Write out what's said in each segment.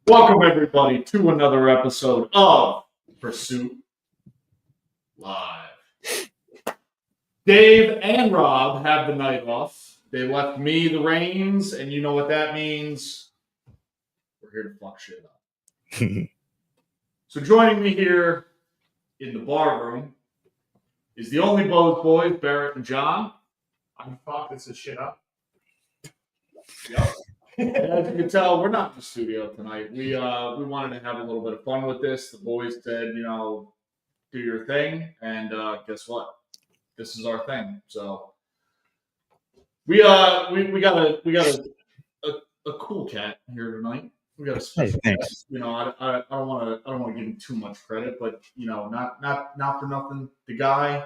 Welcome, everybody, to another episode of Pursuit Live. Dave and Rob have the night off. They left me the reins, and you know what that means. We're here to fuck shit up. So joining me here in the bar room is the OnlyBows boys, Barrett and John. I'm fucking this shit up. Yep. And as you can tell, we're not in the studio tonight. We wanted to have a little bit of fun with this. The boys said, do your thing, and guess what? This is our thing. So we got a cool cat here tonight. We got a special cat. I don't want to give him too much credit, but not for nothing. The guy,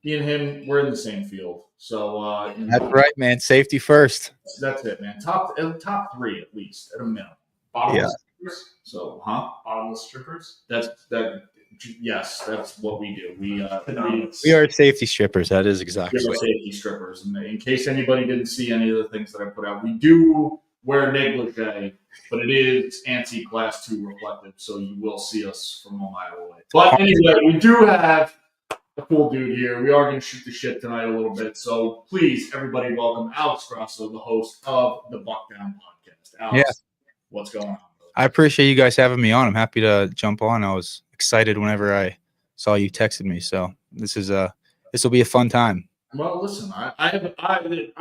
me and him, we're in the same field. So that's right, man. Safety first. That's it, man. Top three at least, at a minimum. Bottomless strippers? So, Bottomless strippers? Yes, that's what we do. We are safety strippers. That is exactly. We are safety strippers. And in case anybody didn't see any of the things that I put out, we do wear negligee, but it is ANSI Class 2 reflective, so you will see us from a mile away. But anyway, we do have a cool dude here. We are going to shoot the shit tonight a little bit. So please, everybody, welcome Alex Grosso, the host of the BuckDown Podcast. Alex, What's going on? I appreciate you guys having me on. I'm happy to jump on. I was excited whenever I saw you texted me. So this will be a fun time. Well, listen, I've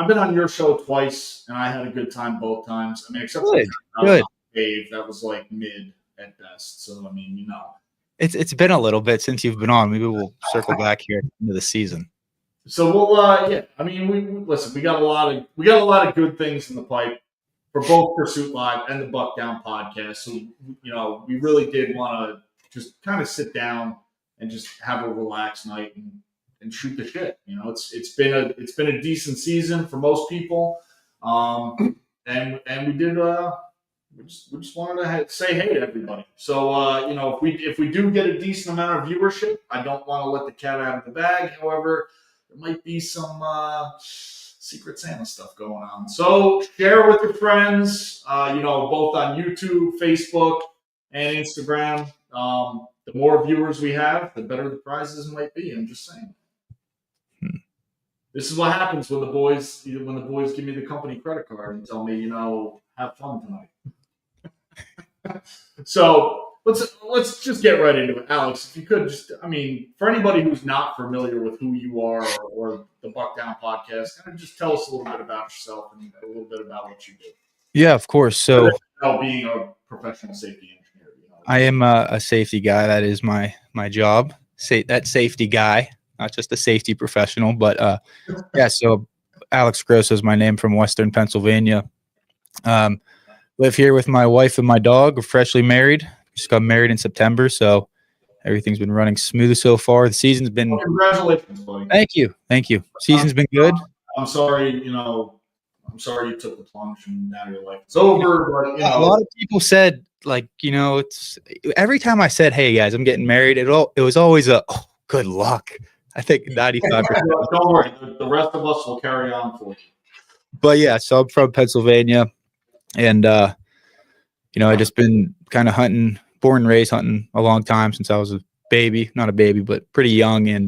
been on your show twice, and I had a good time both times. I mean, except for Dave, that was like mid at best. So I mean, It's been a little bit since you've been on. Maybe we'll circle back here into the season. So we'll I mean, we got a lot of good things in the pipe for both Pursuit Live and the BuckDown Podcast. So we really did want to just kind of sit down and just have a relaxed night and shoot the shit. It's been a decent season for most people, and we did. We just wanted to say hey to everybody. So, if we do get a decent amount of viewership, I don't want to let the cat out of the bag. However, there might be some Secret Santa stuff going on. So share with your friends, both on YouTube, Facebook, and Instagram. The more viewers we have, the better the prizes might be. I'm just saying. This is what happens when the boys give me the company credit card and tell me, have fun tonight. So let's just get right into it, Alex. If you could for anybody who's not familiar with who you are or the BuckDown Podcast, kind of just tell us a little bit about yourself and a little bit about what you do. Yeah, of course. So being a professional safety engineer, I am a safety guy. That is my job. That safety guy, not just a safety professional, but So Alex Grosso is my name, from Western Pennsylvania. Live here with my wife and my dog. We're freshly married. Just got married in September, so everything's been running smooth so far. The season's been. Well, congratulations, buddy. Thank you. Season's been good. I'm sorry, you took the plunge and now your life is over. But a lot of people said, it's every time I said, "Hey guys, I'm getting married," it was always good luck. I think 95%. Don't worry, the rest of us will carry on for you. But yeah, so I'm from Pennsylvania. And, I just been kind of born and raised hunting a long time since I was a baby, not a baby, but pretty young. And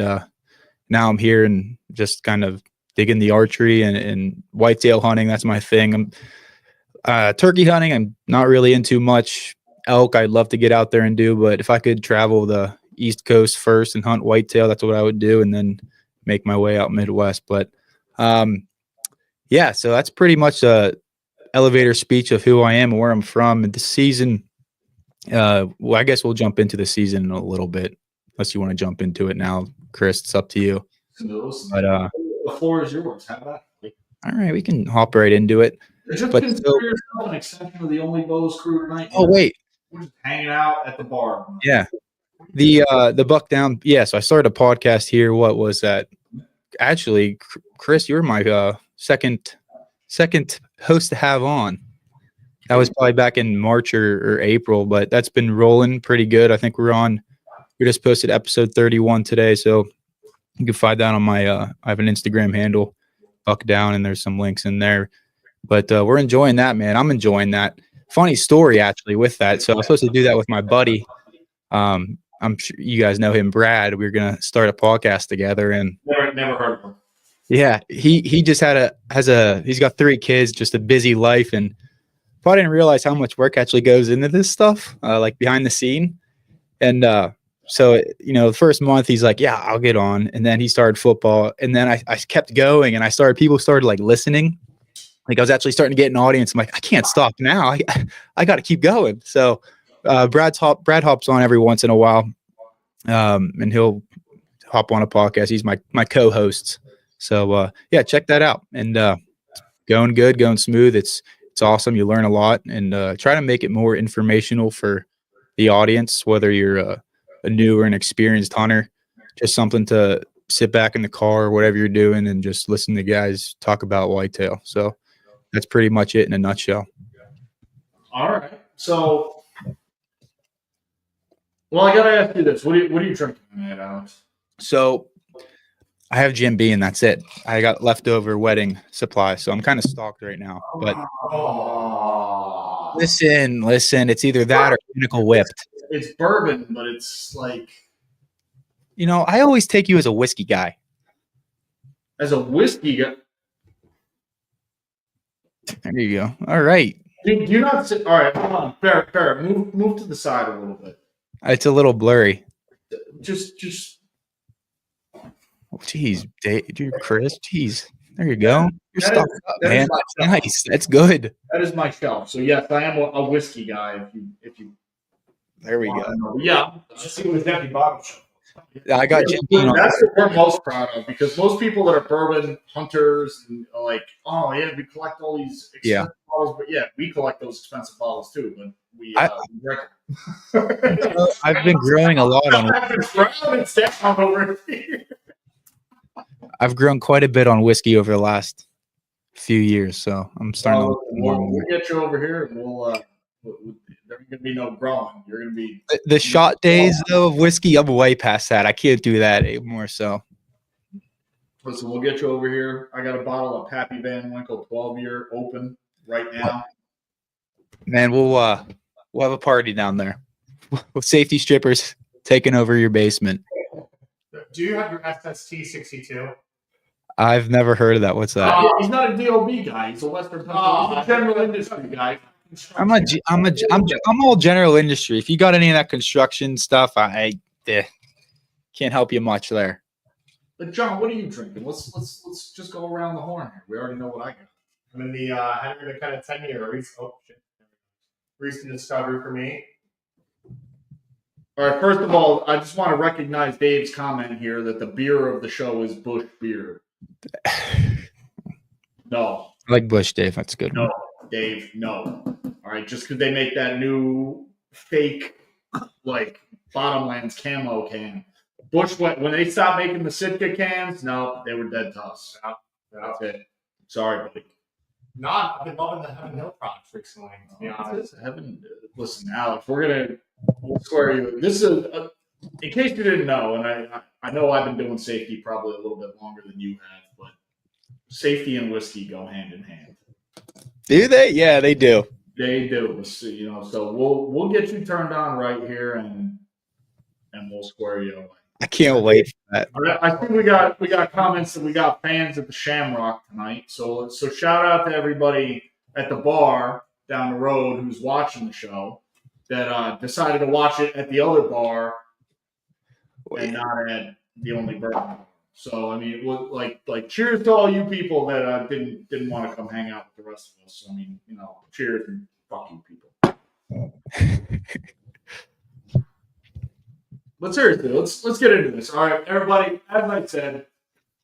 now I'm here and just kind of digging the archery and whitetail hunting. That's my thing. I'm turkey hunting. I'm not really into much. Elk, I'd love to get out there and do, but if I could travel the East Coast first and hunt whitetail, that's what I would do, and then make my way out Midwest. But so that's pretty much elevator speech of who I am and where I'm from. And this season, I guess we'll jump into the season in a little bit, unless you want to jump into it now, Chris. It's up to you. But the floor is yours. How about it? All right, we can hop right into it. Just consider yourself an extension of the OnlyBows crew tonight. Oh wait, we're just hanging out at the bar. Yeah, the BuckDown. Yeah, so I started a podcast here. What was that? Actually, Chris, you're my second host to have on. That was probably back in March or April, but that's been rolling pretty good. I think we just posted episode 31 today, so you can find that on my I have an Instagram handle, BuckDown, and there's some links in there. But we're enjoying that, man. I'm enjoying that. funny story actually with that. So I was supposed to do that with my buddy. I'm sure you guys know him, Brad. We were gonna start a podcast together, and Never heard of him. yeah, he just he's got 3 kids, just a busy life, and probably didn't realize how much work actually goes into this stuff, like behind the scene. And so the first month he's like, yeah, I'll get on, and then he started football, and then I kept going, and people started like listening. Like I was actually starting to get an audience. I'm like, I can't stop now. I got to keep going. So Brad hops on every once in a while, and he'll hop on a podcast. He's my co-host. So yeah, check that out. And going good, going smooth. It's awesome. You learn a lot, and try to make it more informational for the audience, whether you're a new or an experienced hunter. Just something to sit back in the car or whatever you're doing and just listen to guys talk about whitetail. So that's pretty much it in a nutshell. All right. So, well, I gotta ask you this: what are you drinking tonight, Alex? So I have Jim B, and that's it. I got leftover wedding supply, so I'm kind of stocked right now. But listen, it's either that or Pinnacle Whipped. It's bourbon, but it's like, I always take you as a whiskey guy. As a whiskey guy. There you go. All right. Do you not sit? All right, hold on. Barrett, move to the side a little bit. It's a little blurry. Just. Oh, geez, dude, Chris. Jeez, there you go. You're stocked up, man. That's nice. That's good. That is my shelf. So yes, I am a whiskey guy. If you. There we go. Yeah. Let's see what his empty bottle shows. I got Jim B. That's what we're most proud of, because most people that are bourbon hunters and are like, oh yeah, we collect all these expensive bottles, but yeah, we collect those expensive bottles too. But I've been growing a lot on. I've grown quite a bit on whiskey over the last few years, so I'm starting to. We'll get you over here, and there's going to be no growing. You're going to be the shot days though of whiskey. I'm way past that. I can't do that anymore. So, listen, we'll get you over here. I got a bottle of Pappy Van Winkle 12-year open right now. Man, we'll have a party down there with safety strippers taking over your basement. Do you have your SST 62? I've never heard of that. What's that? He's not a DOB guy. He's a Western Pennsylvania. He's a general industry guy. I'm all general industry. If you got any of that construction stuff, I can't help you much there. But John, what are you drinking? Let's just go around the horn here. We already know what I got. I'm in the Henry McKenna 10-year recent discovery for me. All right. First of all, I just want to recognize Dave's comment here that the beer of the show is Bush beer. No. I like Bush, Dave. That's good. No, Dave. No. All right. Just because they make that new fake, like, Bottomlands camo can. Bush, when they stopped making the Sitka cans, no, they were dead to us. That's it. Sorry, buddy. I've been loving the Heaven Hill products recently, to be honest. Listen, Alex, we'll square you. This is, in case you didn't know, and I know I've been doing safety probably a little bit longer than you have, but safety and whiskey go hand in hand. Do they? Yeah, they do. They do. So we'll get you turned on right here, and we'll square you away. I can't wait for that. I think we got comments that we got fans at the Shamrock tonight. So shout out to everybody at the bar down the road who's watching the show that decided to watch it at the other bar and not at the Only Bourbon. So I mean, like cheers to all you people that didn't want to come hang out with the rest of us. I mean, cheers and fuck you people. But seriously, let's get into this. All right, everybody, as I said,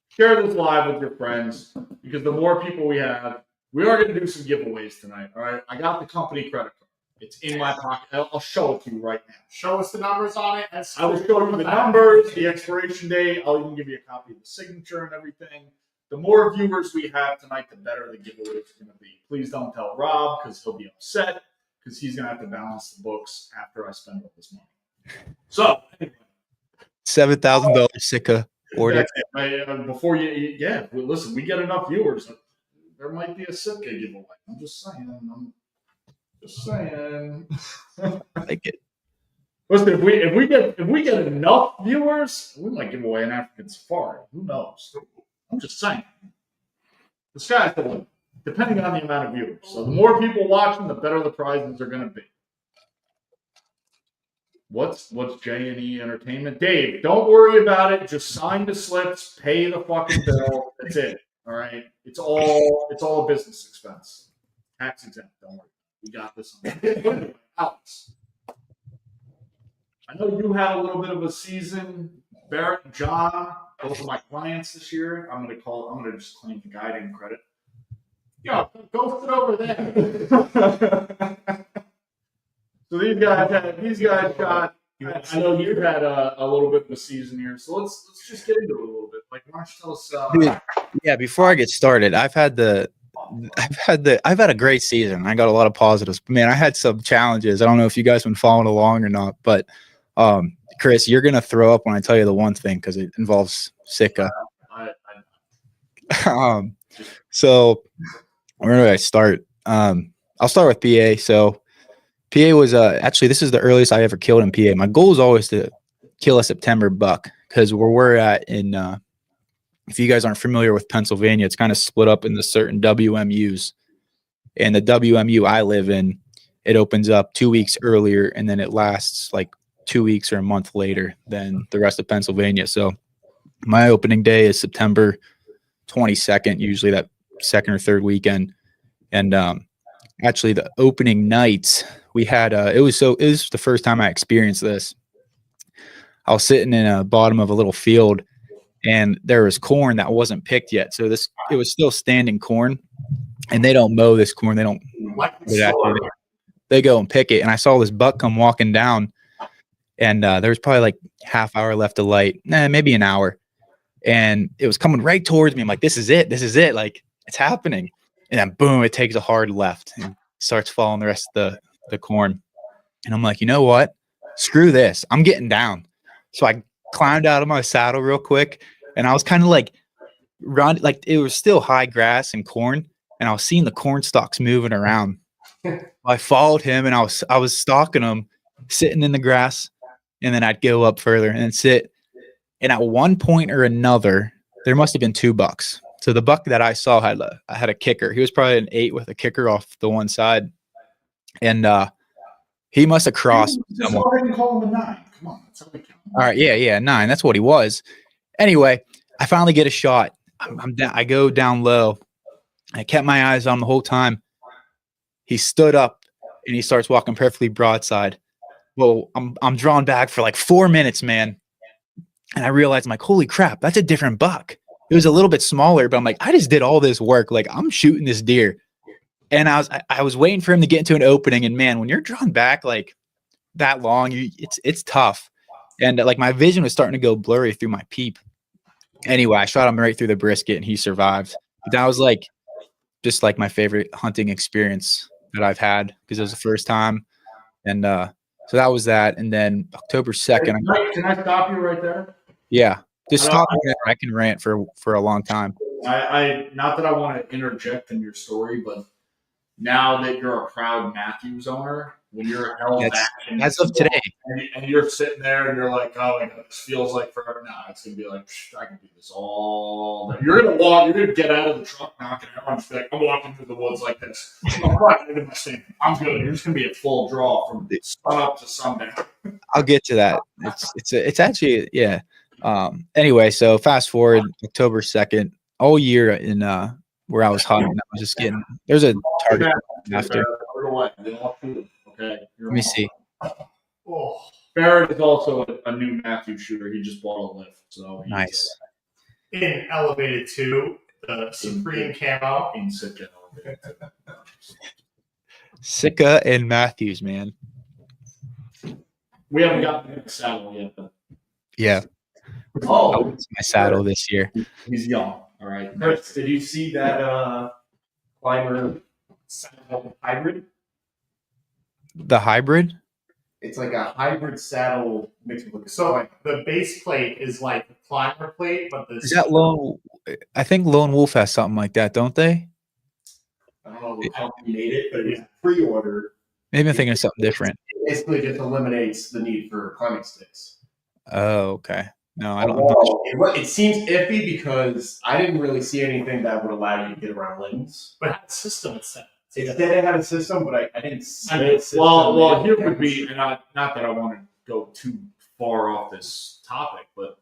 share this live with your friends, because the more people we have, we are going to do some giveaways tonight. All right, I got the company credit card. It's in my pocket. I'll show it to you right now. Show us the numbers on it. I will show you the numbers, the expiration date. I'll even give you a copy of the signature and everything. The more viewers we have tonight, the better the giveaway is going to be. Please don't tell Rob, because he'll be upset, because he's going to have to balance the books after I spend all this money. So, $7,000 Sitka order. Before listen, we get enough viewers. There might be a Sitka giveaway. I'm just saying. Just saying. I like it. Listen, if we get enough viewers, we might give away an African safari. Who knows? I'm just saying. The sky's the limit, depending on the amount of viewers. So the more people watching, the better the prizes are going to be. What's J&E Entertainment? Dave, don't worry about it. Just sign the slips, pay the fucking bill. That's it. All right. It's all a business expense. Tax exempt. Don't worry. We got this. Alex, I know you had a little bit of a season. Barrett and John, those are my clients this year. I'm gonna just claim the guiding credit. Yo, go sit over there. So these guys got. I know you've had a little bit of a season here, so let's just get into it a little bit. Like, why don't you tell us? Yeah, before I get started, I've had a great season. I got a lot of positives. But man, I had some challenges. I don't know if you guys have been following along or not, but Chris, you're gonna throw up when I tell you the one thing because it involves Sika. So where do I start? I'll start with PA. So PA was actually, this is the earliest I ever killed in PA. My goal is always to kill a September buck because where we're at in if you guys aren't familiar with Pennsylvania, it's kind of split up into certain WMUs. And the WMU I live in, it opens up 2 weeks earlier and then it lasts like 2 weeks or a month later than the rest of Pennsylvania. So my opening day is September 22nd, usually that second or third weekend. And actually the opening nights we had, it was the first time I experienced this. I was sitting in a bottom of a little field and there was corn that wasn't picked yet. So it was still standing corn and they don't mow this corn. They don't, they go and pick it. And I saw this buck come walking down and there was probably like half hour left of light, maybe an hour. And it was coming right towards me. I'm like, this is it. Like it's happening. And then boom, it takes a hard left and starts following the rest of the corn. And I'm like, you know what? Screw this. I'm getting down. So I climbed out of my saddle real quick. And I was kind of like it was still high grass and corn. And I was seeing the corn stalks moving around. I followed him and I was stalking him, sitting in the grass. And then I'd go up further and sit. And at one point or another, there must have been 2 bucks. So the buck that I saw had a kicker. He was probably an 8 with a kicker off the one side. And he must have crossed. Just go ahead and call him a 9. Come on. That's how we count. All right. Yeah. 9. That's what he was. Anyway, I finally get a shot. I go down low. I kept my eyes on him the whole time. He stood up and he starts walking perfectly broadside. Well, I'm drawn back for like 4 minutes, man. And I realized I'm like, holy crap, that's a different buck. It was a little bit smaller, but I'm like, I just did all this work. Like I'm shooting this deer. And I was waiting for him to get into an opening. And man, when you're drawn back like that long, it's tough. And like my vision was starting to go blurry through my peep. Anyway, I shot him right through the brisket and he survived. But that was like just like my favorite hunting experience that I've had because it was the first time. And so that was that. And then October 2nd. Can I stop you right there? Yeah. Just stop me. I can rant for a long time. I not that I want to interject in your story, but now that you're a proud Matthews owner, when you're held back as of today, and you're sitting there and you're like, oh, this feels like forever. No, it's gonna be like, I can do this all day. You're gonna get out of the truck, knocking it on. Like, I'm walking through the woods like this. I'm walking into my stand. I'm good. You're just gonna be a full draw from sun up to sundown. I'll get to that. It's actually yeah. Anyway, so fast forward October 2nd, all year in where I was hunting, I was just getting there's a target after. Okay. Let me see. Oh, Barrett is also a new Matthew shooter. He just bought a lift, so nice. In elevated 2, the Supreme camo in Sika. Sika and Matthews, man. We haven't gotten the saddle yet, but yeah. Oh, it's my saddle this year. He's young. All right. Chris, did you see that climber saddle hybrid? The hybrid? It's like a hybrid saddle mixed with So the base plate is like the climber plate, but the is that Lone? I think Lone Wolf has something like that, don't they? I don't know how he made it, but it was pre-ordered. Maybe I'm thinking of something different. Basically, just eliminates the need for climbing sticks. Oh, okay. No, I don't. I'm not sure. It seems iffy because I didn't really see anything that would allow you to get around limbs. But how the system is set. It said it had a system, but I didn't see I a system. well, here would be, and not that I want to go too far off this topic, but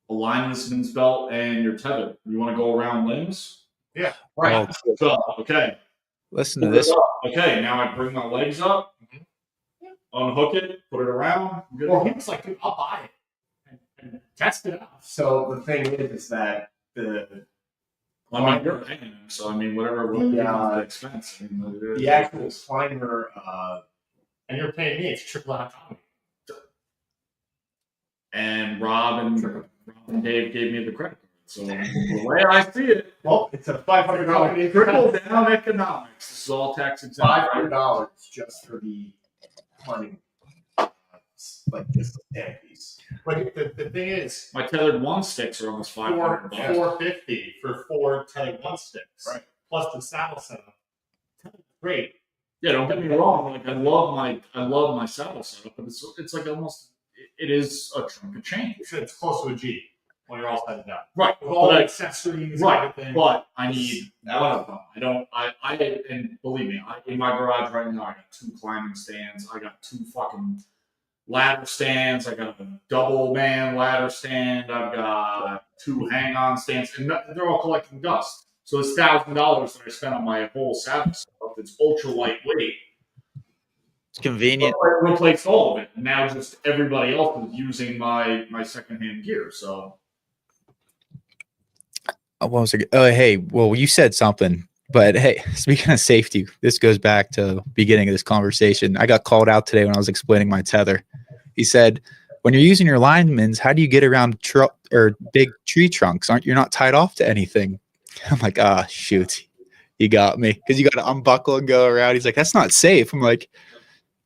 a linesman's belt and your tether. You want to go around limbs? Yeah. Right. Oh, So, okay. listen to this. Okay, now I bring my legs up, unhook it, put it around. Good. Well, he was like, dude, I'll buy it and test it out. So the thing is that I mean, you're paying him, so I mean, whatever would be the expense. I mean, the actual climber, And you're paying me, it's triple out economy. and Rob and Dave gave me the credit card. So the way I see it, well, it's a $500 trickle down economics. This is all tax exempt. $500 just for the climbing, like just the stand piece. But the thing is, My tethered one sticks are almost $500. $450 for 4 tethered one sticks, Right. Plus the saddle setup. Great. Yeah, don't get me wrong. Like I love my saddle setup, but it's like almost it is a chunk of change. It's close to a G when you're all said and done. Right. With all But the I- accessories, Right, and everything. but I need one of them. I don't. And believe me, in my garage right now, I got 2 climbing stands. I got 2 fucking ladder stands. I got a double man ladder stand. I've got 2 hang-on stands, and they're all collecting dust. So it's $1,000 that I spent on my whole saddle stuff. It's ultra lightweight. It's convenient. I replaced all of it. And now just everybody else is using my secondhand gear. So What was it? Oh, hey. Well, you said something, but hey, speaking of safety, this goes back to the beginning of this conversation. I got called out today when I was explaining my tether. He said, when you're using your linemen's, how do you get around big tree trunks? You're not tied off to anything? I'm like, shoot, you got me, because you got to unbuckle and go around. He's like, that's not safe. I'm like,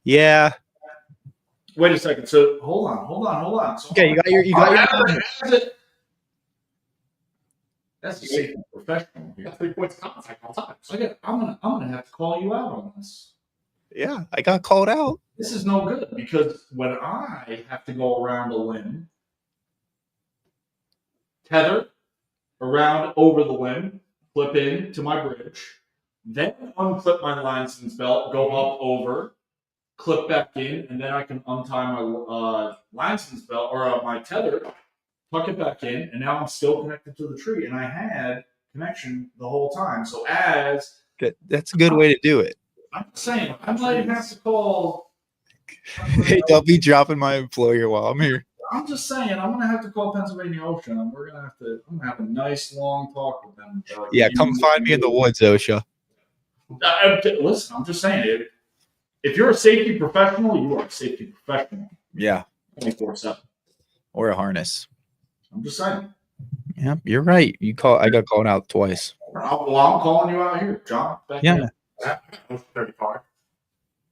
yeah. wait a second. So hold on. So Okay, you got your. That's a safety professional here. That's 3 points of contact all times. I'm gonna have to call you out on this. Yeah, I got called out. This is no good because when I have to go around a limb, tether around over the limb, flip in to my bridge, then unclip my linesman's belt, go up over, clip back in, and then I can untie my linesman's belt or my tether, tuck it back in, and now I'm still connected to the tree, and I had connection the whole time. So That's a good way to do it. I'm saying, I might have to call. Hey, don't be dropping my employer while I'm here. I'm just saying, I'm gonna have to call Pennsylvania Ocean, and I'm gonna have a nice long talk with them. Yeah, come find me in the woods, OSHA. Listen, I'm just saying, if you're a safety professional, you are a safety professional. Yeah, 24/7. or a harness. I'm just saying. Yeah, you're right. I got called out twice. Well, I'm calling you out here, John. Back Yeah. here. That's 35.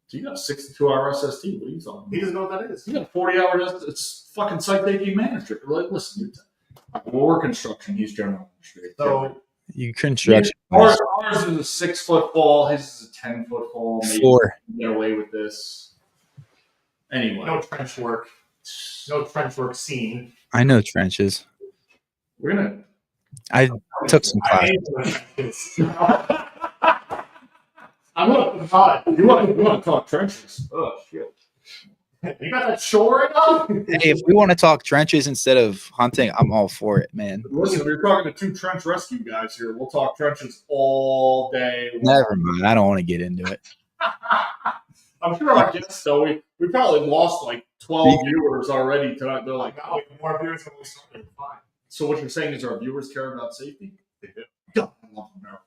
So you got a 62-hour SST. What are you talking He about? doesn't know what that is. You got a 40-hour SST. It's fucking site AD manager. Like, listen, we're construction. He's general administrator. So You construction. Ours is a 6-foot fall. His is a 10-foot fall. Maybe 4. we can get away with this. Anyway, no trench work. No trench work scene. I know trenches. we're gonna. I took some I classes. hate the trenches. I'm up the mud. You want to talk trenches? Oh shit! You got that shoring on? Hey, if we want to talk trenches instead of hunting, I'm all for it, man. Listen, we're talking to 2 trench rescue guys here. We'll talk trenches all day long. Never mind. I don't want to get into it. I'm sure our guests, though, we probably lost like 12 viewers already tonight. They're like, No, we have more viewers than we started. Fine. so what you're saying is our viewers care about safety? They do. God, I love America.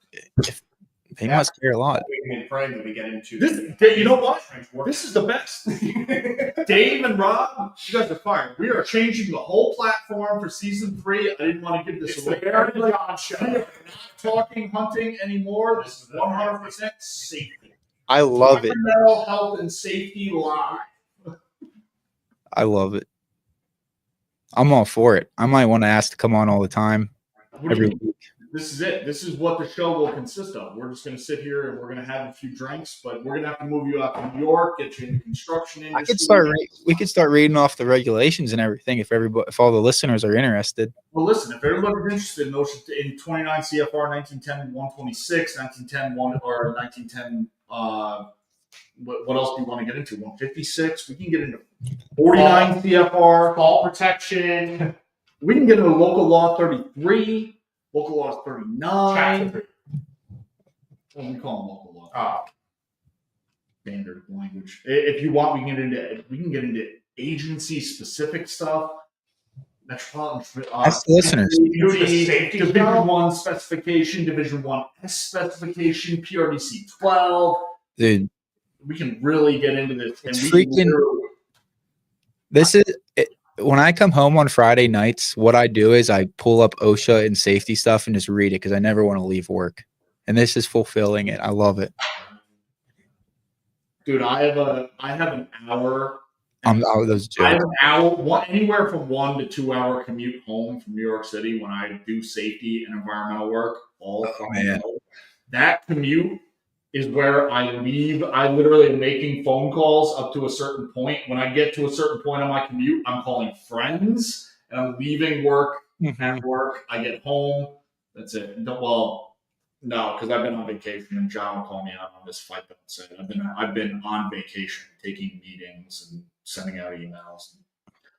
They must care a lot. We can pray that we get into You know what? This is the best. Dave and Rob, you guys are fired. We are changing the whole platform for season 3. I didn't want to give this It's away. the Aaron John show. We are not talking hunting anymore. This is 100% safety. I love it. Environmental health and safety live. I love it. I'm all for it. I might want to ask to come on all the time. What do Every you, week. this is it. This is what the show will consist of. We're just going to sit here and we're going to have a few drinks, but we're going to have to move you out to New York, get you in the construction industry. We could start reading off the regulations and everything if all the listeners are interested. Well, listen, if everybody's interested in those in 29 CFR 1910 126, 1910 1 or 1910 what else do you want to get into? 156. We can get into 49 CFR. Fall protection. We can get into local law 33, local law 39. Chapter 3. Well, we call them local law. Standard language. If you want, we can get into agency specific stuff. Metropolitan. That's the listeners. Division 1 specification, Division 1S specification, PRDC 12. Dude, we can really get into this. It's freaking. This is when I come home on Friday nights. What I do is I pull up OSHA and safety stuff and just read it because I never want to leave work. And this is fulfilling it. I love it. Dude, I have an hour. I have an hour, anywhere from 1 to 2 hour commute home from New York City when I do safety and environmental work. That commute is where I leave. I literally am making phone calls up to a certain point. When I get to a certain point on my commute, I'm calling friends and I'm leaving work. At work, I get home. That's it. Well, no, because I've been on vacation and John will call me out on this fight that I said. I've been on vacation, taking meetings and sending out emails.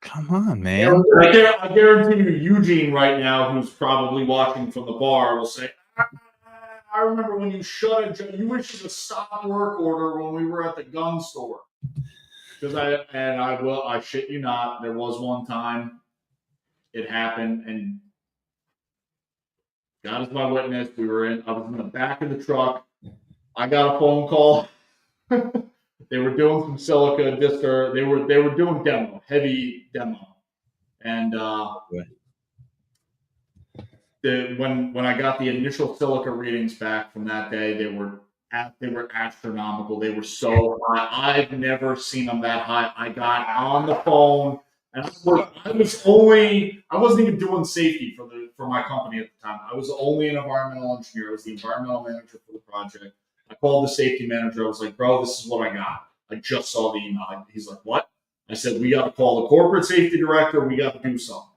Come on, man. I guarantee you, Eugene right now, who's probably watching from the bar, will say, I remember when you you issued a stop work order when we were at the gun store. Because I shit you not, there was one time it happened, and God is my witness. I was in the back of the truck. I got a phone call. They were doing some silica dister. They were doing heavy demo, and when I got the initial silica readings back from that day, they were astronomical. They were so high. I've never seen them that high. I got on the phone, and I wasn't even doing safety for my company at the time. I was only an environmental engineer. I was the environmental manager for the project. I called the safety manager. I was like, bro, this is what I got. I just saw the email. He's like, what? I said, we got to call the corporate safety director. We got to do something.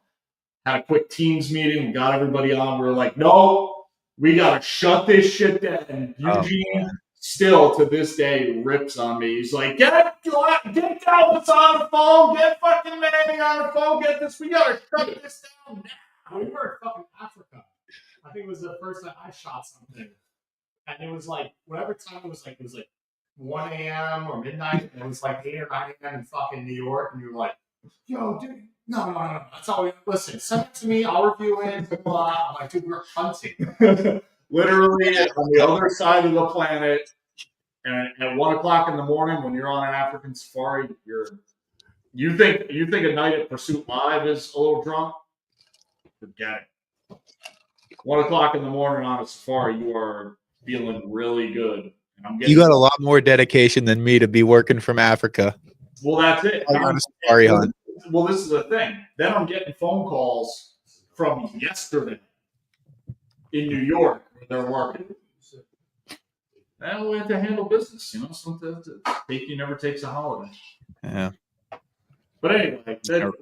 Had a quick Teams meeting. We got everybody on. We were like, no, we got to shut this shit down. And Eugene still to this day rips on me. He's like, get Dallas on the phone. Get fucking Manning on the phone. Get this. We got to shut this down now. We were in fucking Africa. I think it was the first time I shot something. And it was like, whatever time it was like 1 a.m. or midnight, and it was like 8 or 9 a.m. in fucking New York, and you were like, yo, dude, no. That's all listen, send it to me, I'll review it, blah. I'm like, dude, we're hunting. Literally on the other side of the planet, and at 1 o'clock in the morning when you're on an African safari, you think a night at Pursuit Live is a little drunk? Forget it. 1 o'clock in the morning on a safari, you are feeling really good. You got a lot more dedication than me to be working from Africa. Well, that's it. Well, this is the thing. Then I'm getting phone calls from yesterday in New York where they're working. And we have to handle business, safety never takes a holiday. Yeah. But anyway,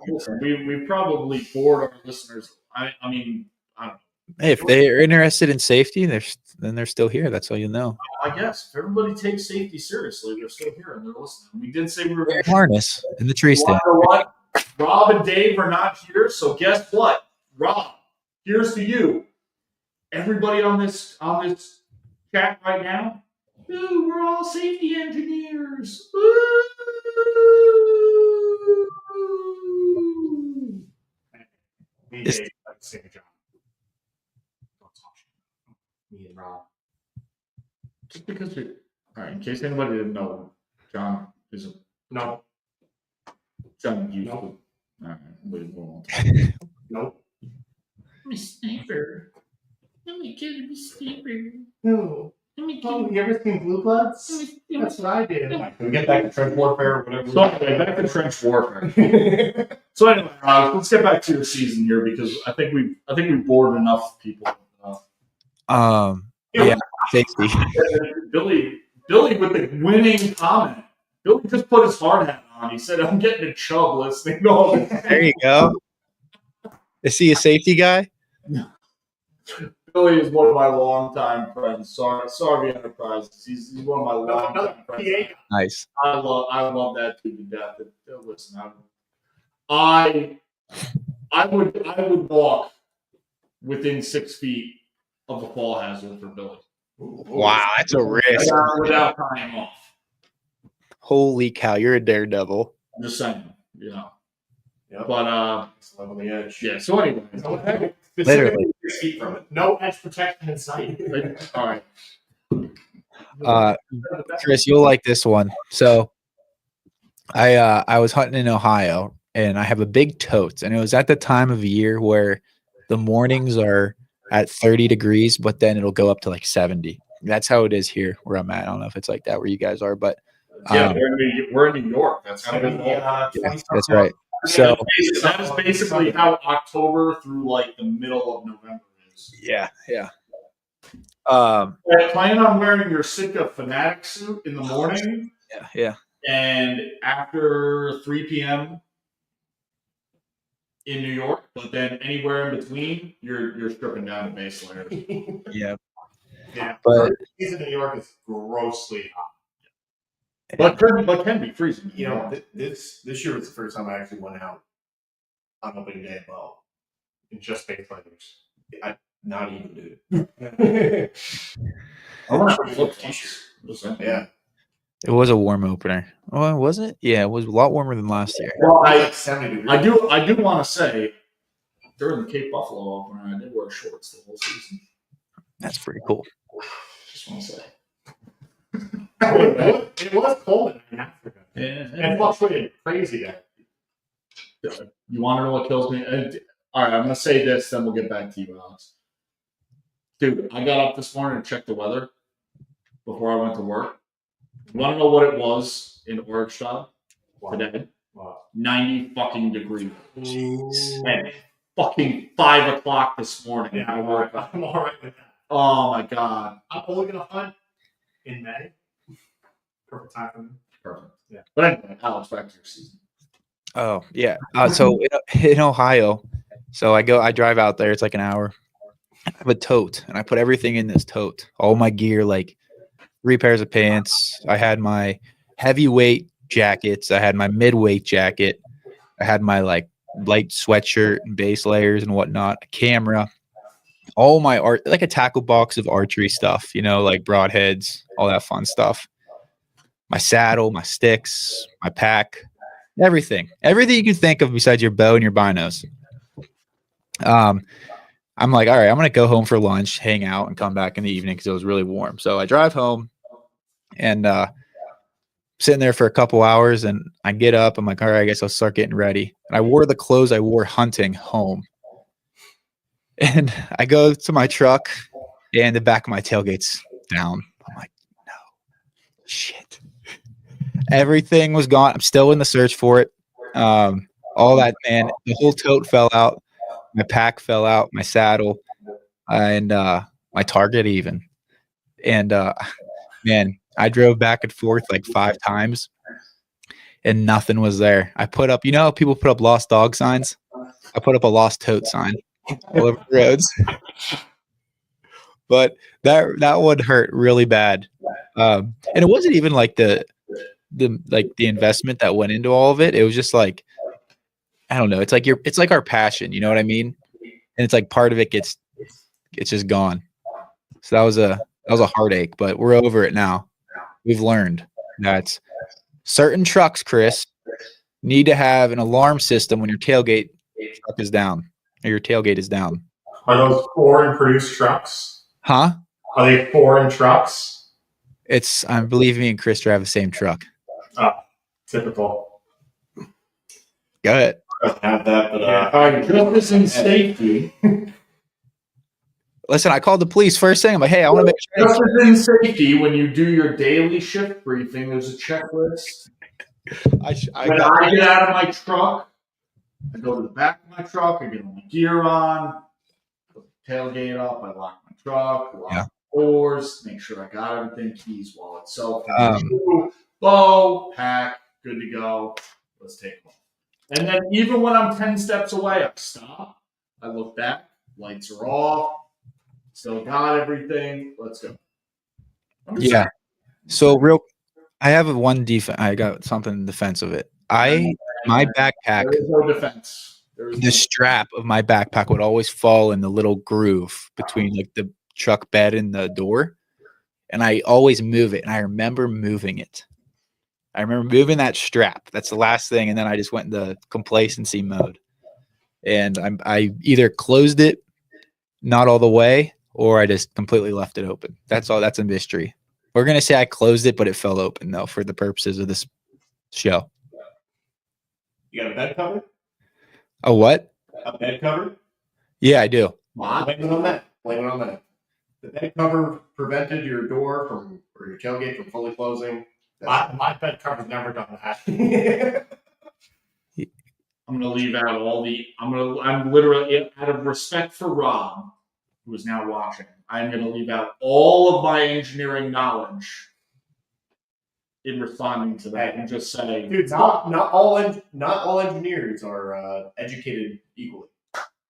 listen, we probably bored our listeners. I mean, I don't know. Hey, if they're interested in safety, then they're still here. That's all you know. I guess if everybody takes safety seriously, they're still here and they're listening. We did say we were going to harness in the tree stand. You know what? Rob and Dave are not here, so guess what? Rob, here's to you. Everybody on this chat right now. Ooh, we're all safety engineers. Ooh. Me and Dave like to say a job. Me and Rob. Just because all right, in case anybody didn't know, John is No. John used Nope. All right, we won't. Nope. I'm a sniper. I'm a kid. I'm a sniper. No. Oh, you ever seen Blue Bloods? That's what I did. Can we get back to trench warfare or whatever? So anyway, back to trench warfare. So anyway, let's get back to your season here because I think we bored enough people Yeah, safety. Billy with the winning comment. Billy just put his hard hat on. He said, "I'm getting a chub listening to all this." There you go. Is he a safety guy? Billy is one of my longtime friends. Sorry, Enterprises. He's one of my longtime friends. Nice. I love that dude to death. Listen, I would walk within 6 feet of a fall hazard for Billy. Wow, that's a risk. Without tying off. Holy cow, you're a daredevil. I'm just saying, you know. Yep. But It's on the edge. yeah. So anyway, Literally. 6 feet from it. No edge protection in sight. all right. Chris, you'll like this one. So I was hunting in Ohio and I have a big tote, and it was at the time of year where the mornings are at 30 degrees, but then it'll go up to like 70. That's how it is here where I'm at. I don't know if it's like that where you guys are, but Yeah, we're in New York. That's how that's right. So that is basically how October through like the middle of November is. yeah. Plan on wearing your Sitka Fanatic suit in the morning. Yeah. And after 3 p.m. in New York, but then anywhere in between, you're stripping down to base layers. Yeah. Yeah, But he's in New York is grossly hot. But can be freezing. You know, this year was the first time I actually went out on opening day at bow. In just base layers. Not even, dude. I want to flip T-shirt. Yeah. it was a warm opener. Oh, was it? Yeah, it was a lot warmer than last year. Well, Like 70 degrees. I do want to say during the Cape Buffalo opener, I did wear shorts the whole season. That's pretty cool. Just want to say. It was cold in Africa. Yeah. And fluctuated crazy there. You want to know what kills me? All right, I'm going to say this, then we'll get back to you, Alex. Dude, I got up this morning and checked the weather before I went to work. You want to know what it was in Oregstad today? Wow. 90 fucking degrees. At fucking 5 o'clock this morning. Yeah, I'm all right with that. Oh my God. I'm only going to hunt in May. Perfect time for me. Perfect. Yeah. But anyway, Alex, back to your season. Oh, yeah. So in Ohio, so I drive out there. It's like an hour. I have a tote, and I put everything in this tote. All my gear, like 3 pairs of pants. I had my heavyweight jackets. I had my midweight jacket. I had my like light sweatshirt and base layers and whatnot. A camera. All my art, like a tackle box of archery stuff, like broadheads, all that fun stuff. My saddle, my sticks, my pack, everything you can think of besides your bow and your binos. I'm like, all right, I'm going to go home for lunch, hang out, and come back in the evening because it was really warm. So I drive home and sitting there for a couple hours, and I get up. I'm like, all right, I guess I'll start getting ready. And I wore the clothes I wore hunting home. And I go to my truck, and the back of my tailgate's down. I'm like, no, shit. Everything was gone. I'm still in the search for it. All that, man, the whole tote fell out. My pack fell out, my saddle, and my target even. And, man, I drove back and forth like 5 times, and nothing was there. I put up, how people put up lost dog signs? I put up a lost tote sign all over the roads. But that one hurt really bad. And it wasn't even like the investment that went into all of it. It was just like, I don't know. It's like our passion. You know what I mean? And it's like part of it it's just gone. So that was a heartache, but we're over it now. We've learned that certain trucks, Chris, need to have an alarm system when your tailgate truck is down or your tailgate is down. Are those foreign produced trucks? Huh? Are they foreign trucks? I believe me and Chris drive the same truck. Oh, typical. Go ahead. I have that, but All right, justice and safety. Listen, I called the police first thing. I'm like, hey, I want to make sure. Justice and safety, when you do your daily shift briefing, there's a checklist. When I get out of my truck, I go to the back of my truck, I get all my gear on, put the tailgate up, I lock my truck, lock Yeah. doors, make sure I got everything, keys, wallet, cell Um, phone, bow, pack, good to go. Let's take off. And then even when I'm 10 steps away, I stop. I look back. Lights are off. Still got everything. Let's go. Yeah. So I have I got something in defense of it. My backpack, There is no defense. the strap of my backpack would always fall in the little groove between like the truck bed and the door. And I always move it. And I remember moving it. I remember moving that strap. That's the last thing. And then I just went into complacency mode. And I either closed it not all the way, or I just completely left it open. That's all. That's a mystery. We're going to say I closed it, but it fell open, though, for the purposes of this show. You got a bed cover? A what? A bed cover? Yeah, I do. Blame it on that. Blame it on that. The bed cover prevented your door or your tailgate from fully closing. My bed cover's never done that. I'm gonna leave out I'm literally, out of respect for Rob, who is now watching, I'm gonna leave out all of my engineering knowledge in responding to that and just say, Dude, not all engineers are educated equally.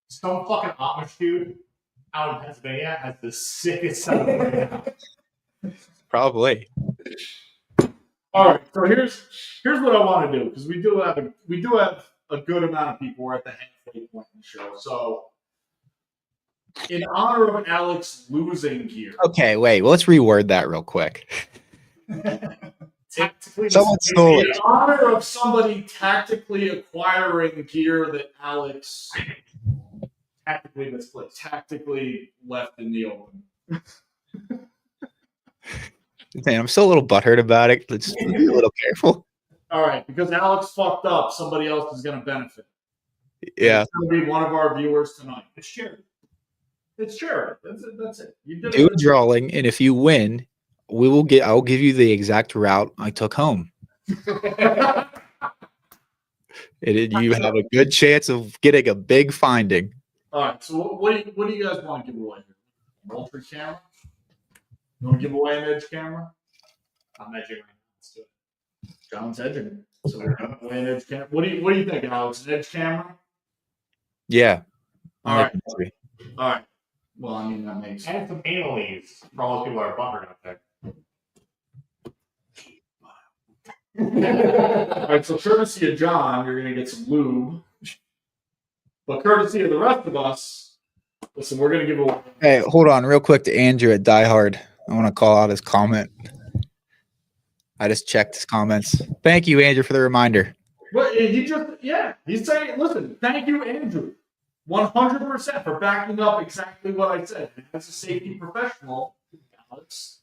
Some fucking Amish dude out in Pennsylvania has the sickest set of Probably. all right, so here's what I want to do, because we do have a good amount of people. We're at the halfway point in the show. So in honor of Alex losing here. Okay, wait. Well, let's reword that real quick. tactically. Someone stole In it. honor of somebody tactically acquiring gear that Alex Tactically misplaced. tactically left in the open. Man, I'm still a little butthurt about it. Let's be a little careful. All right, because Alex fucked up, somebody else is going to benefit. Yeah. It's going to be one of our viewers tonight. It's charity. It's charity. That's it. You did Do it. a drawing, and if you win, I'll give you the exact route I took home. You have a good chance of getting a big finding. All right, so what do you guys want to give away here? Multi camera? You want to give away an edge camera? I'm edging right now. Let's do it. John's edging. So we're going to play an edge camera. What do you think, Alex? An edge camera? Yeah. All right. All right. Well, I mean, that makes And some anal leaves for all those people that are butthurt out there. All right, so courtesy of John, you're going to get some lube. But courtesy of the rest of us, listen, we're going to give away. Hey, hold on real quick to Andrew at Die Hard. I want to call out his comment. I just checked his comments. Thank you, Andrew, for the reminder. But he's saying, listen, thank you, Andrew, 100% for backing up exactly what I said. As a safety professional, Alex,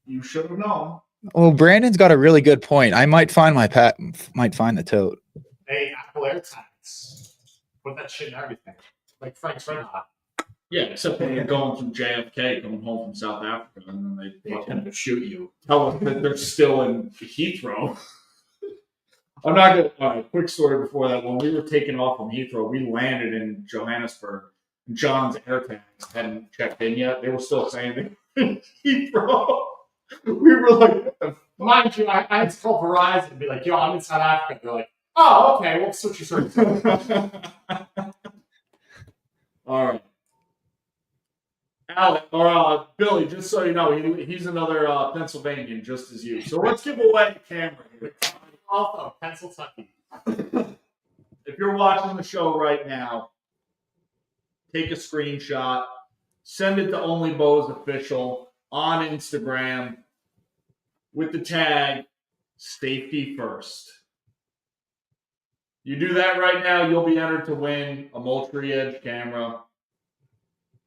you should have known. Well, Brandon's got a really good point. I might find might find the tote. Hey, Apple AirTags. Put that shit in everything. Like Frank's Red Hot. Yeah, except when you're going from JFK, coming home from South Africa, and then they Tend to shoot you. tell them that they're still in Heathrow. I'm not gonna. All right, quick story before that. When we were taking off from Heathrow, we landed in Johannesburg. John's AirTags hadn't checked in yet. They were still saying Heathrow. We were like, Mind you, I had to call Verizon and be like, yo, I'm in South Africa. They're like, oh, okay, we'll switch your service. all right. Alex, or Billy, just so you know, he's another Pennsylvanian, just as you. So let's give away a camera here. Also, Pennsylvania. If you're watching the show right now, take a screenshot, send it to OnlyBows Official on Instagram with the tag Safety First. You do that right now, you'll be entered to win a Moultrie Edge camera,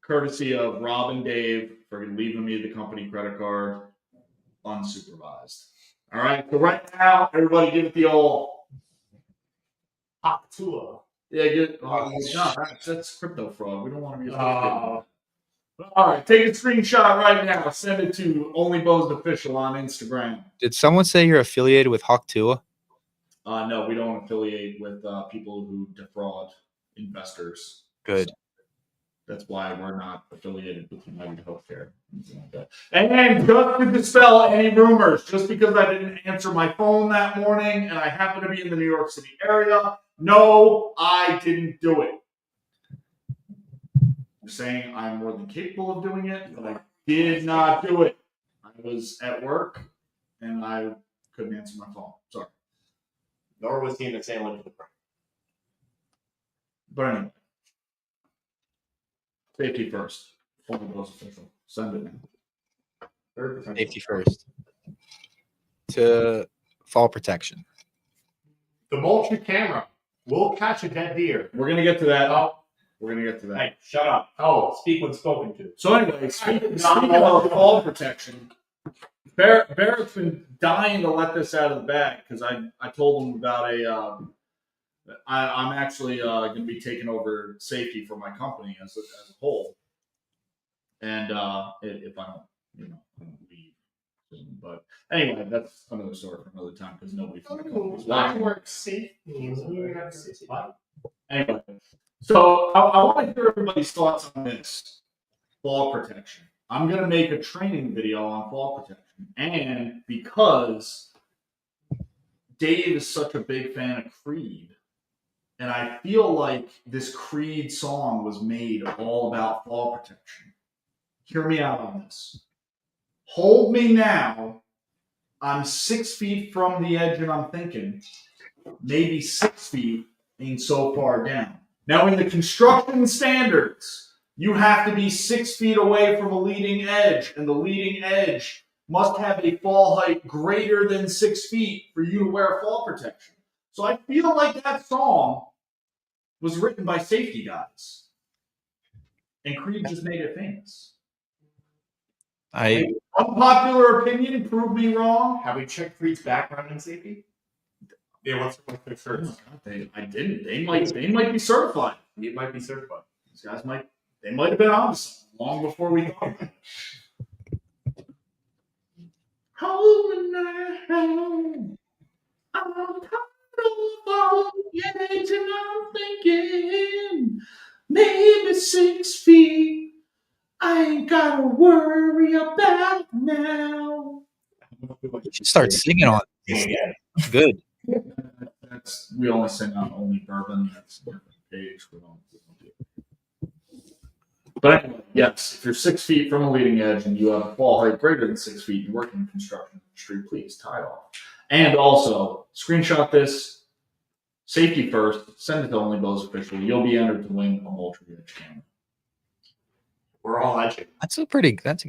courtesy of Rob and Dave for leaving me the company credit card unsupervised. All right, so right now, everybody give it the old Hot Tua. yeah, no, that's crypto fraud. We don't want to be affiliated. All right, take a screenshot right now. Send it to OnlyBows Official on Instagram. Did someone say you're affiliated with Hawk Tua? No, we don't affiliate with people who defraud investors. Good. That's why we're not affiliated with United Healthcare. And just to dispel any rumors, just because I didn't answer my phone that morning and I happen to be in the New York City area, no, I didn't do it. I'm saying I'm more than capable of doing it, but I did not do it. I was at work and I couldn't answer my phone. Sorry. Nor was he in the sandwich of the prank. But anyway. Safety first. OnlyBows official. Send it in. Safety first. To fall protection. The Moultrie camera will catch a dead deer. We're gonna get to that. Oh, We're gonna get to that. Hey, shut up. oh, Speak when spoken to. So anyway, speaking of fall protection, Barrett's been dying to let this out of the bag because I told him about I'm actually going to be taking over safety for my company as a whole, and if I don't, I don't leave. But anyway, that's another story for another time because nobody from the company is watching. work safety. What? Anyway, so I want to hear everybody's thoughts on this fall protection. I'm going to make a training video on fall protection, and because Dave is such a big fan of Creed. And I feel like this Creed song was made all about fall protection. Hear me out on this. Hold me now. I'm 6 feet from the edge and I'm thinking maybe 6 feet ain't so far down. Now in the construction standards, you have to be 6 feet away from a leading edge, and the leading edge must have a fall height greater than 6 feet for you to wear fall protection. So I feel like that song was written by safety guys. And Creed just made it famous. Unpopular opinion, prove me wrong. Have we checked Creed's background in safety? Yeah, what's their shirts? I didn't. They might be certified. It might be certified. These guys might have been on something long before we thought about it. Hold me now. I'm and I'm thinking maybe 6 feet I ain't gotta worry about now. You should start singing on this. Yeah. Good. We only sing on Only Bourbon. That's a different page. We don't do it. But anyway, yes, if you're 6 feet from a leading edge and you have a fall height greater than 6 feet, you work in the construction industry, please tie it off. And also, screenshot this. Safety first, send it to OnlyBows official. You'll be entered to win a Moultrie Edge camera. We're all edging. That's a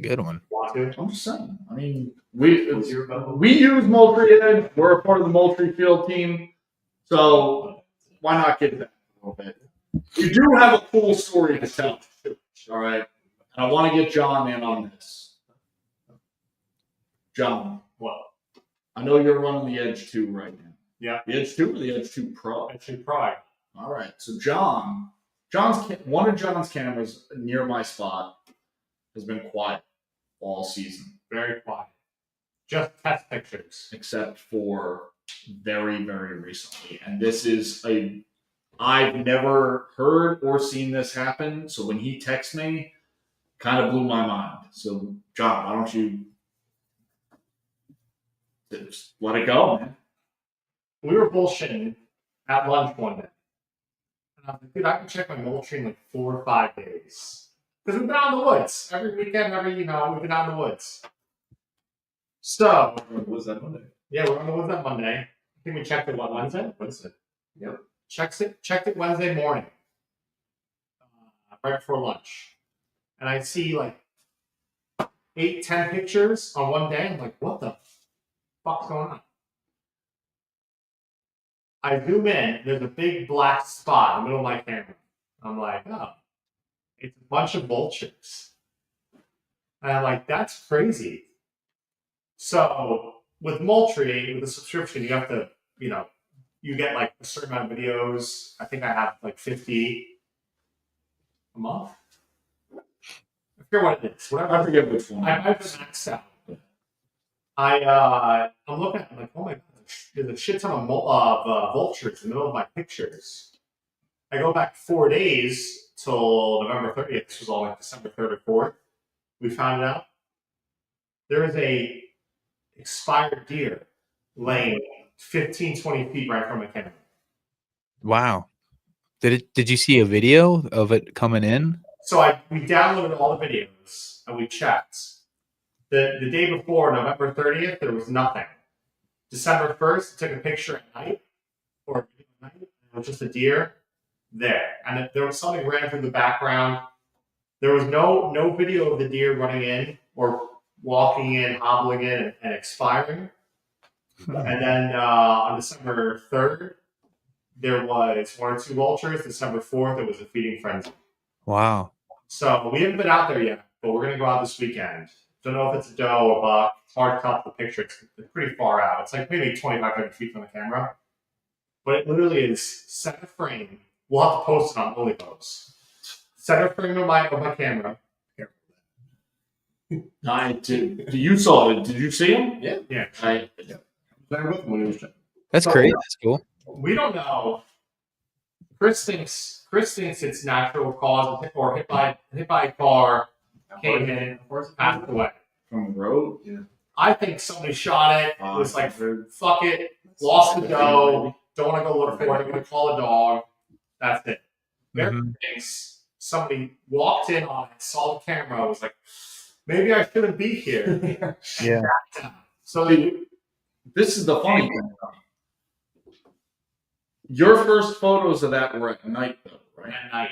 good one. Want to? I'm just saying. I mean, we What's your vote? use Moultrie Edge. We're a part of the Moultrie field team, so why not get that a little bit? You do have a cool story to tell. All right, and I want to get John in on this. John, What? I know you're running the Edge 2 right now. Yeah. The Edge 2 or the Edge 2 Pro? Actually, probably. All right. So one of John's cameras near my spot has been quiet all season, Very quiet. Just test pictures. except for very, very recently. And this is I've never heard or seen this happen. So when he texted me, kind of blew my mind. So John, why don't you just let it go, man? We were bullshitting at lunch one day. And I was like, dude, I can check my Moultrie in like 4 or 5 days. Because we've been out in the woods. Every weekend, we've been out in the woods. So, Was that Monday? yeah, we're on the woods on Monday. I think we checked it, Wednesday? Wednesday. Yep. Checked it Wednesday morning. Right before lunch. And I see like 8, 10 pictures on one day. I'm like, what the fuck's going on? I zoom in, there's a big black spot in the middle of my camera. I'm like, oh, it's a bunch of vultures. And I'm like, that's crazy. So with Moultrie, with the subscription, you have to, you get like a certain amount of videos. I think I have like 50 a month. I forget what it is. Whatever. I forget which one. I've been maxed out. I'm looking at it like, oh my god, there's a shit ton of vultures in the middle of my pictures. I go back 4 days till November 30th. This was all like December 3rd or 4th. We found out there is a expired deer laying 15, 20 feet right from the camera. Wow. Did you see a video of it coming in? So we downloaded all the videos and we checked. The day before, November 30th, there was nothing. December 1st, took a picture at night, or it was just a deer there. And there was something ran through the background. There was no video of the deer running in or walking in, hobbling in, and expiring. And then on December 3rd, there was 1 or 2 vultures. December 4th, it was a feeding frenzy. Wow. So we haven't been out there yet, but we're going to go out this weekend. Don't know if it's a doe or a buck. It's hard to tell from the picture. It's pretty far out. It's like maybe 2,500 feet from the camera. But it literally is center frame. We'll have to post it on OnlyBows. Center frame of my camera. You saw it. Did you see him? Yeah. Yeah. I There with him when he was checking. That's So- great. That's cool. We don't know. Chris thinks it's natural cause or hit by a car, came in, passed away. from the road. Yeah. I think somebody shot it. Was like, fuck it, lost the doe. Don't want to go look for it. I'm going to call a dog. That's it. Eric thinks somebody walked in on it, saw the camera, was like, maybe I shouldn't be here. Yeah. So This is the funny thing. Your first photos of that were at night, though, right? at night,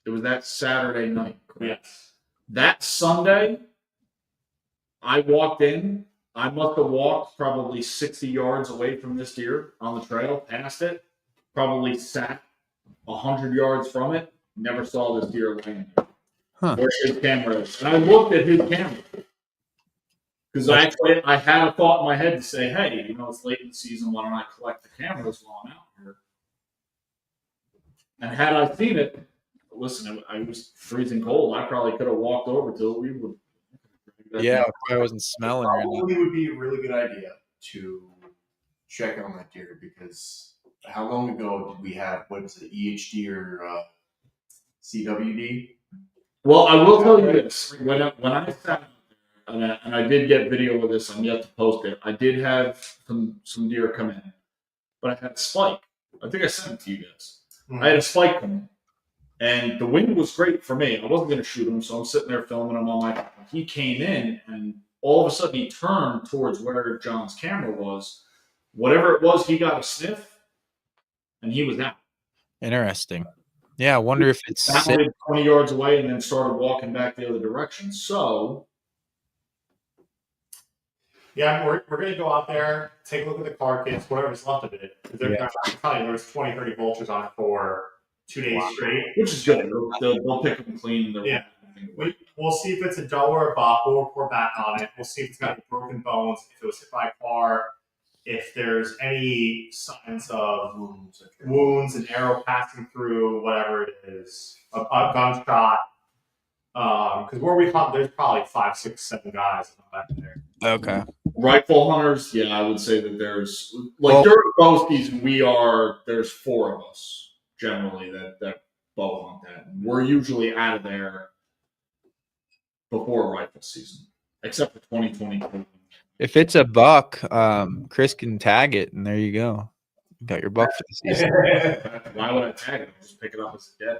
It was that Saturday night, correct? yes. That Sunday, I walked in. I must have walked probably 60 yards away from this deer on the trail, past it. Probably sat 100 yards from it. Never saw this deer laying there. Huh. Where his camera is. And I looked at his camera. Because I had a thought in my head to say, hey, it's late in the season. Why don't I collect the cameras while I'm out here? And had I seen it, listen, I was freezing cold. I probably could have walked over to it. We would. Yeah, I wasn't smelling or anything. Probably would be a really good idea to check on that deer because how long ago did we have what was it, EHD or CWD? Well, I will tell you this: when I sat and I did get video of this, I'm yet to post it. I did have some deer come in, but I had a spike. I think I sent it to you guys. I had a spike come in. And the wind was great for me. I wasn't going to shoot him, so I'm sitting there filming him on my phone. He came in, and all of a sudden he turned towards where John's camera was. Whatever it was, he got a sniff, and he was out. Interesting. Yeah, I wonder if it's Sounded 20 yards away and then started walking back the other direction. So, Yeah, we're going to go out there, take a look at the carcass, whatever's left of it. Yeah. I'm telling you, there was 20, 30 vultures on it for 2 days straight. which is good. They'll pick them clean. Yeah. We'll see if it's a doe or a buck. We'll report back on it. We'll see if it's got any broken bones, if it was hit by a car, if there's any signs of wounds, an arrow passing through, whatever it is, a gunshot. Because where we hunt, there's probably 5, 6, 7 guys back there. okay. Rifle hunters, yeah, I would say that there's Well- during bow season, there's 4 of us generally that bow hunt that. We're usually out of there before rifle season, except for 2022. If it's a buck, Chris can tag it, and there you go. You got your buck for the season. Why would I tag it? I'll just pick it up as a dead.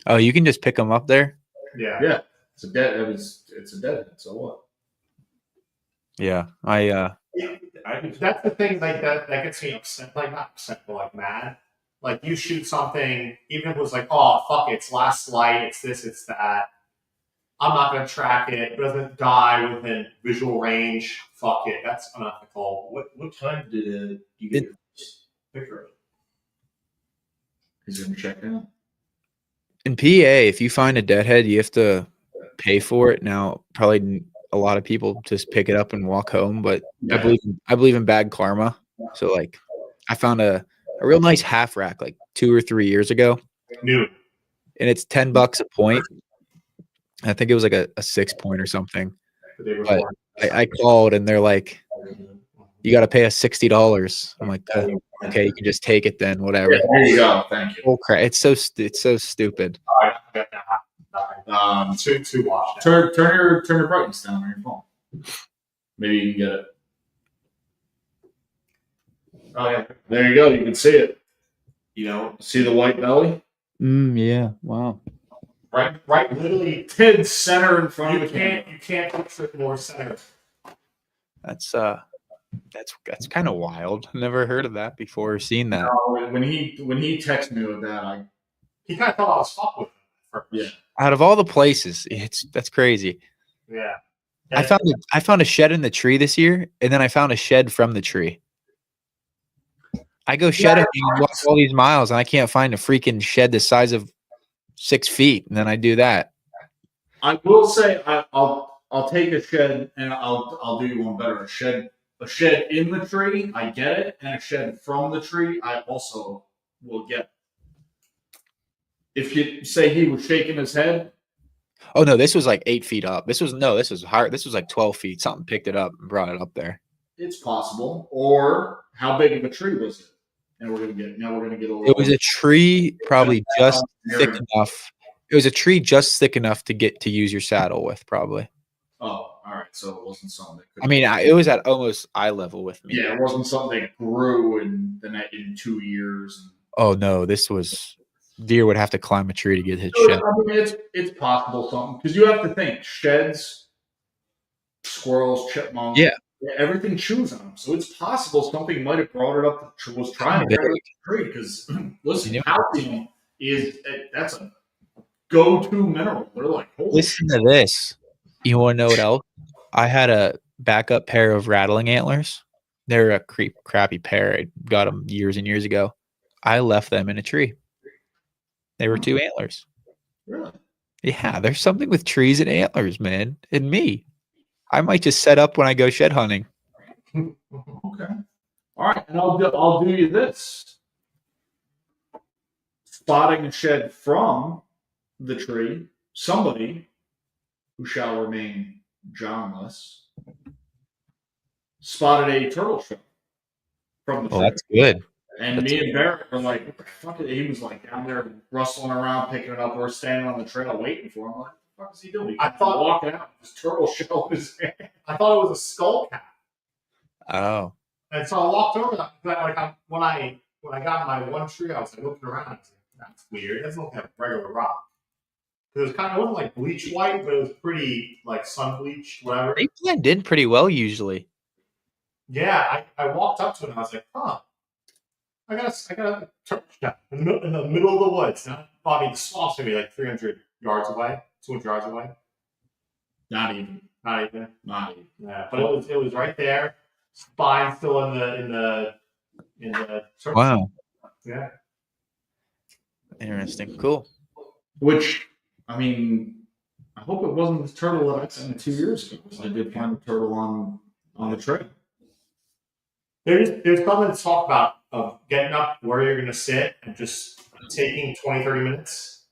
Oh, you can just pick them up there. Yeah. Yeah, it's a dead. It's a dead. So what? Yeah, That's the thing like that gets me upset. Like not upset, but like mad. Like you shoot something, even if it was like, oh fuck it, it's last light, it's this, it's that. I'm not gonna track it. It doesn't die within visual range. Fuck it. That's unethical. What time did you get your first picture of it? He's gonna check out. in PA, if you find a deadhead, you have to pay for it. Now, probably a lot of people just pick it up and walk home, but Yeah. I believe in bad karma. So like, I found a real nice half rack like 2 or 3 years ago, New. and it's $10 a point. I think it was like a 6 point or something. The day But before. I called and they're like, you got to pay us $60. I'm like, okay, you can just take it then, whatever. Yeah, there you go. Thank you. Oh crap! It's so stupid. To watch. Turn your brightness down on your phone. Maybe you can get it. Oh yeah, there you go. You can see it. You know, See the white belly? Yeah. Wow. Right, literally Dead center in front you of the camera. can't put it more center. That's kind of wild. Never heard of that before or seen that. When he texted me with that, He kind of thought I was fucked with him first. Yeah. Out of all the places, that's crazy. Yeah. I found a shed in the tree this year, and then I found a shed from the tree. I go shed hunting and walk all these miles, and I can't find a freaking shed the size of 6 feet, and then I do that. I will say I'll take a shed and I'll do you one better. A shed in the tree, I get it, and a shed from the tree, I also will get. If you say he was shaking his head, Oh no, this was like 8 feet up. This was higher. This was like 12 feet. Something picked it up and brought it up there. it's possible. Or how big of a tree was it? And we're gonna get a little. It was a tree probably just thick enough. It was a tree just thick enough to get to use your saddle with, probably. Oh, all right. So it wasn't something that could. I mean, it was at almost eye level with me. Yeah, it wasn't something that grew in 2 years. Oh no, this was deer would have to climb a tree to get his So, shed. I mean, it's possible something because you have to think sheds, squirrels, chipmunks. Yeah. Everything chews on them, so it's possible something might have brought it up. Was trying to get it tree because listen, calcium that's a go-to mineral. They're like, holy Listen to this. You want to know what else? I had a backup pair of rattling antlers. They're a crappy pair. I got them years and years ago. I left them in a tree. They were 2 antlers. really? Yeah, there's something with trees and antlers, man. And me. I might just set up when I go shed hunting. Okay. All right, and I'll do you this. Spotting a shed from the tree, somebody who shall remain Johnless spotted a turtle shell from the tree. Well, that's good. And me and Barrett were like, what the fuck? He was like down there rustling around, picking it up. We're standing on the trail waiting for him. I'm like, what the fuck is he doing? I thought walking out with this turtle shell in his hand. I thought it was a skull cap. Oh. And so I walked over that. Like when I got my one tree, I was like looking around. I was like, that's weird. It doesn't look like a regular rock. It was kind of wasn't like bleach white, but it was pretty like sun bleached, whatever. They blend in pretty well usually. Yeah, I walked up to it and I was like, huh. I got a turtle shell in the middle of the woods. Now, Bobby, the swamp's gonna be like 300 yards away, 200 yards away. Not even. Yeah, but it was right there. Spine still in the turtle. Wow. Yeah. Interesting. Cool. Which, I mean, I hope it wasn't the turtle that I found 2 years ago. Because I did find a turtle on the trail. There's something to talk about of getting up where you're going to sit and just taking 20, 30 minutes.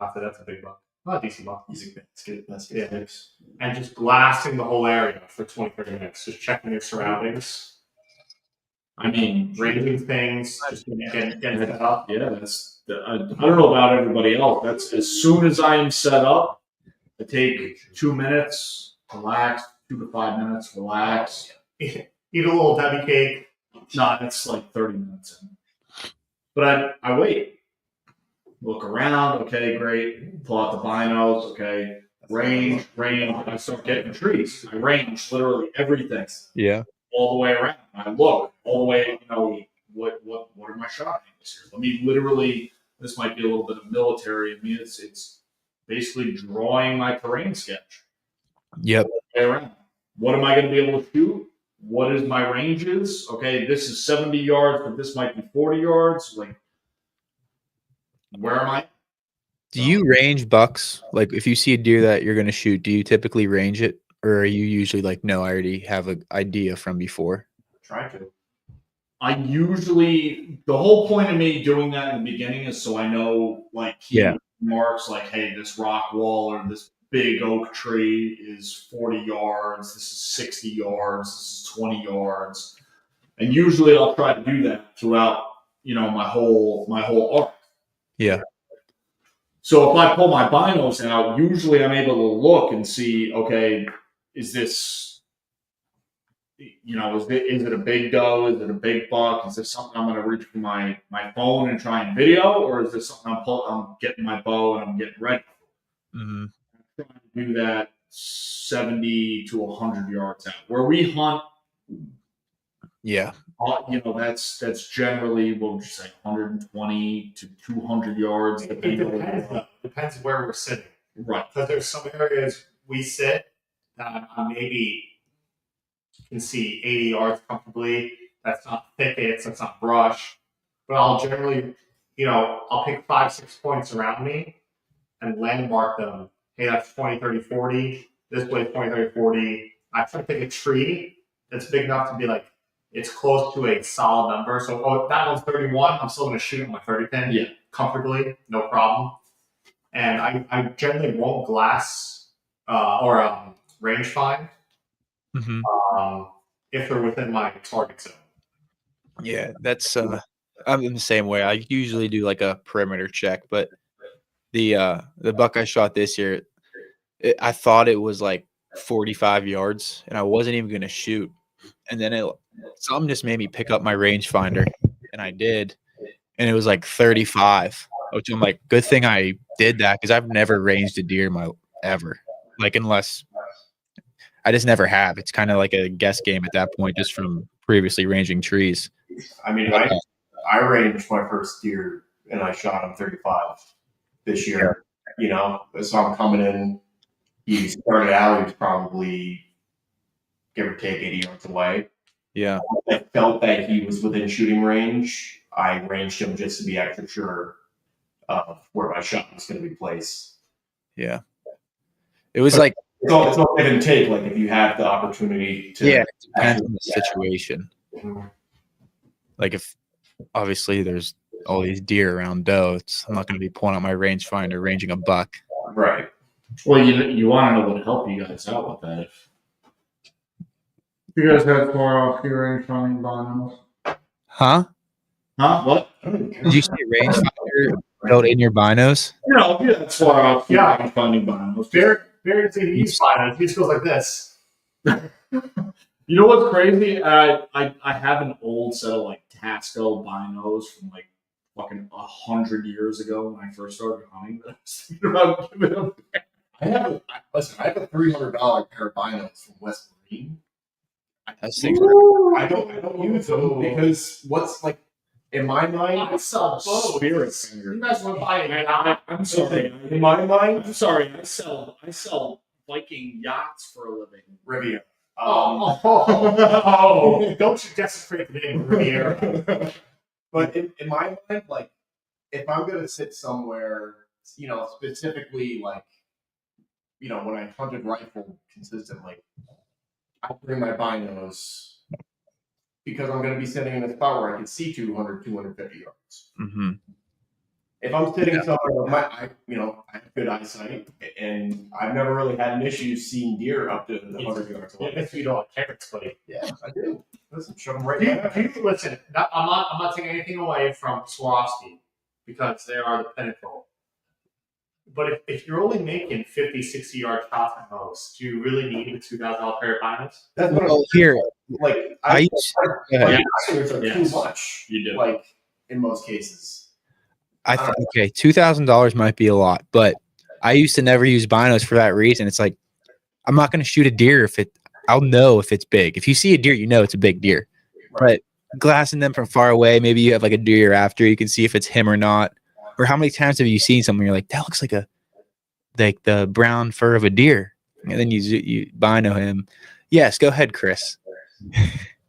After that's a big buck. Not a decent buck. That's good. Yeah. And just blasting the whole area for 20, 30 minutes. Just checking your surroundings. I mean, Ranging things. Just getting set up. yeah, I don't know about everybody else. That's as soon as I am set up, I take 2 minutes, relax, 2 to 5 minutes, relax. Eat a little Debbie cake. No, that's like 30 minutes in. But I wait. Look around. Okay, great. Pull out the binos. Okay. Range. I start getting trees. I range literally everything. Yeah. All the way around. I look all the way, what are my shot angles here? Let me literally, this might be a little bit of military. I mean, it's basically drawing my terrain sketch. Yep. All the way around. What am I going to be able to shoot? What is my ranges? Okay, this is 70 yards, but this might be 40 yards. Like, where am I? Do you range bucks? Like, if you see a deer that you're going to shoot, do you typically range it? Or are you usually like, no, I already have an idea from before? Try to. I usually, the whole point of me doing that in the beginning is so I know, like, key marks, like, hey, this rock wall or this big oak tree is 40 yards. This is 60 yards. This is 20 yards. And usually I'll try to do that throughout, my whole arc. Yeah. So if I pull my binos out, usually I'm able to look and see, okay, is this, is it a big doe? Is it a big buck? Is this something I'm going to reach for my phone and try and video? Or is this something I'm getting my bow and I'm getting ready? Mm-hmm. I'm trying to do that 70 to 100 yards out. Where we hunt, Yeah. That's generally, what would you say, 120 to 200 yards. It depends where we're sitting. Right. Because there's some areas we sit that maybe can see 80 yards comfortably. That's not thickets, that's not brush. But I'll generally, I'll pick 5-6 points around me and landmark them. Hey, that's 20, 30, 40. This way, 20, 30, 40. I try to pick a tree that's big enough to be like, it's close to a solid number. So, that one's 31. I'm still going to shoot on my 30 pin comfortably, no problem. And I generally won't glass or range find if they're within my target zone. Yeah, that's I'm in the same way. I usually do like a perimeter check, but the buck I shot this year, I thought it was like 45 yards, and I wasn't even going to shoot. And then something just made me pick up my rangefinder, and I did, and it was like 35. Which I'm like, good thing I did that because I've never ranged a deer ever. Like, unless I just never have. It's kind of like a guess game at that point, just from previously ranging trees. I mean, I ranged my first deer and I shot him 35 this year. So I'm coming in. He started out. He was probably, give or take, 80 yards away. Yeah. I felt that he was within shooting range. I ranged him just to be extra sure of where my shot was going to be placed. Yeah. It was like it's all give and take. Like if you have the opportunity to. Yeah, it depends on the situation. Mm-hmm. Like if obviously there's all these deer around doe, I'm not going to be pulling out my rangefinder, ranging a buck. Right. Well, you want to know what help you guys out with that. If you guys had far off your range finding binos. Huh? What? Did you say rangefinder built in your binos? That's far off your range finding binos. Barry doesn't even use binos. He just goes like this. You know what's crazy? I have an old set of like Tasco binos from like fucking 100 years ago when I first started hunting. I was thinking about giving them back. I have a $300 pair of binos from West Marine. I don't use them because what's like in my mind. I sell bows. Spirit finger. You guys want to buy it? I'm sorry. In my mind, I'm sorry. I sell Viking yachts for a living. Riviera. Don't you desecrate the name of Riviera. But in my mind, like, if I'm going to sit somewhere, specifically, like, when I hunted rifle consistently, I bring my binos because I'm going to be sitting in a spot where I can see 200, 250 yards. Mm-hmm. If I'm sitting somewhere, I have good eyesight, and I've never really had an issue seeing deer up to 100 yards away. If you don't have carrots, buddy. Yeah, I do. Listen, shove them right now. Listen, I'm not taking anything away from Swarovski because they are the pinnacle. But if you're only making 50, 60 yard shots at most, do you really need a $2,000 pair of binos? That's what Well, here, like. I Binos are too much. You do. Like in most cases. okay, $2,000 might be a lot, but I used to never use binos for that reason. It's like I'm not going to shoot a deer I'll know if it's big. If you see a deer, it's a big deer. Right. But glassing them from far away, maybe you have like a deer you're after, you can see if it's him or not. Or how many times have you seen something you're like, that looks like the brown fur of a deer, and then you bino him. Yes, go ahead, Chris.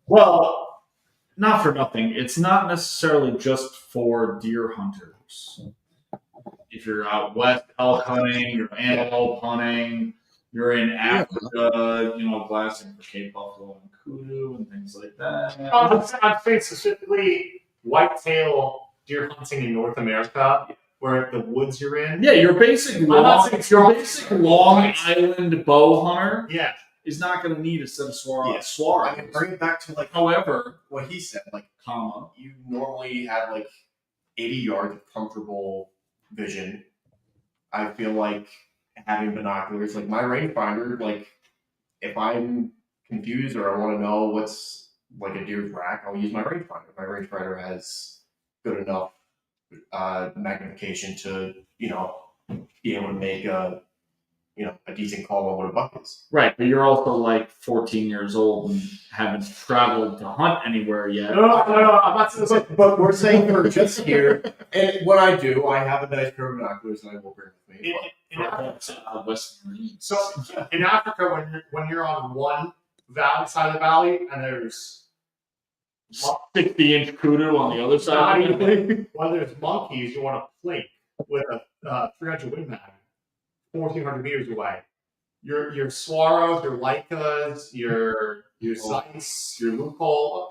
Well, not for nothing. It's not necessarily just for deer hunters. If you're out west elk hunting, you're antelope hunting, you're in Africa, glassing for Cape Buffalo and kudu and things like that. I'd say specifically whitetail deer hunting in North America. where the woods you're in. Yeah, your basic Long Island bow hunter Yeah. is not going to need a set of Swaros. I can bring it back to like, however, what he said, like, comma, you normally have like 80 yards of comfortable vision. I feel like having binoculars, like my rangefinder, like if I'm confused or I want to know what's like a deer's rack, I'll use my rangefinder. My rangefinder has good enough magnification to, be able to make a decent call on what a buck is. right, but you're also like 14 years old and haven't traveled to hunt anywhere yet. No, I'm not saying this. But we're saying for just here, and when I do, I have a nice pair of binoculars and I will bring with me. In Africa, West Marines. so in Africa, when you're on one side of the valley and there's 60-inch kudu on the other side. when there's monkeys, you want to plink with a 300 wing mag, 1,400 meters away. Your Swaros, your Leicas, your Zeiss, your Loophole,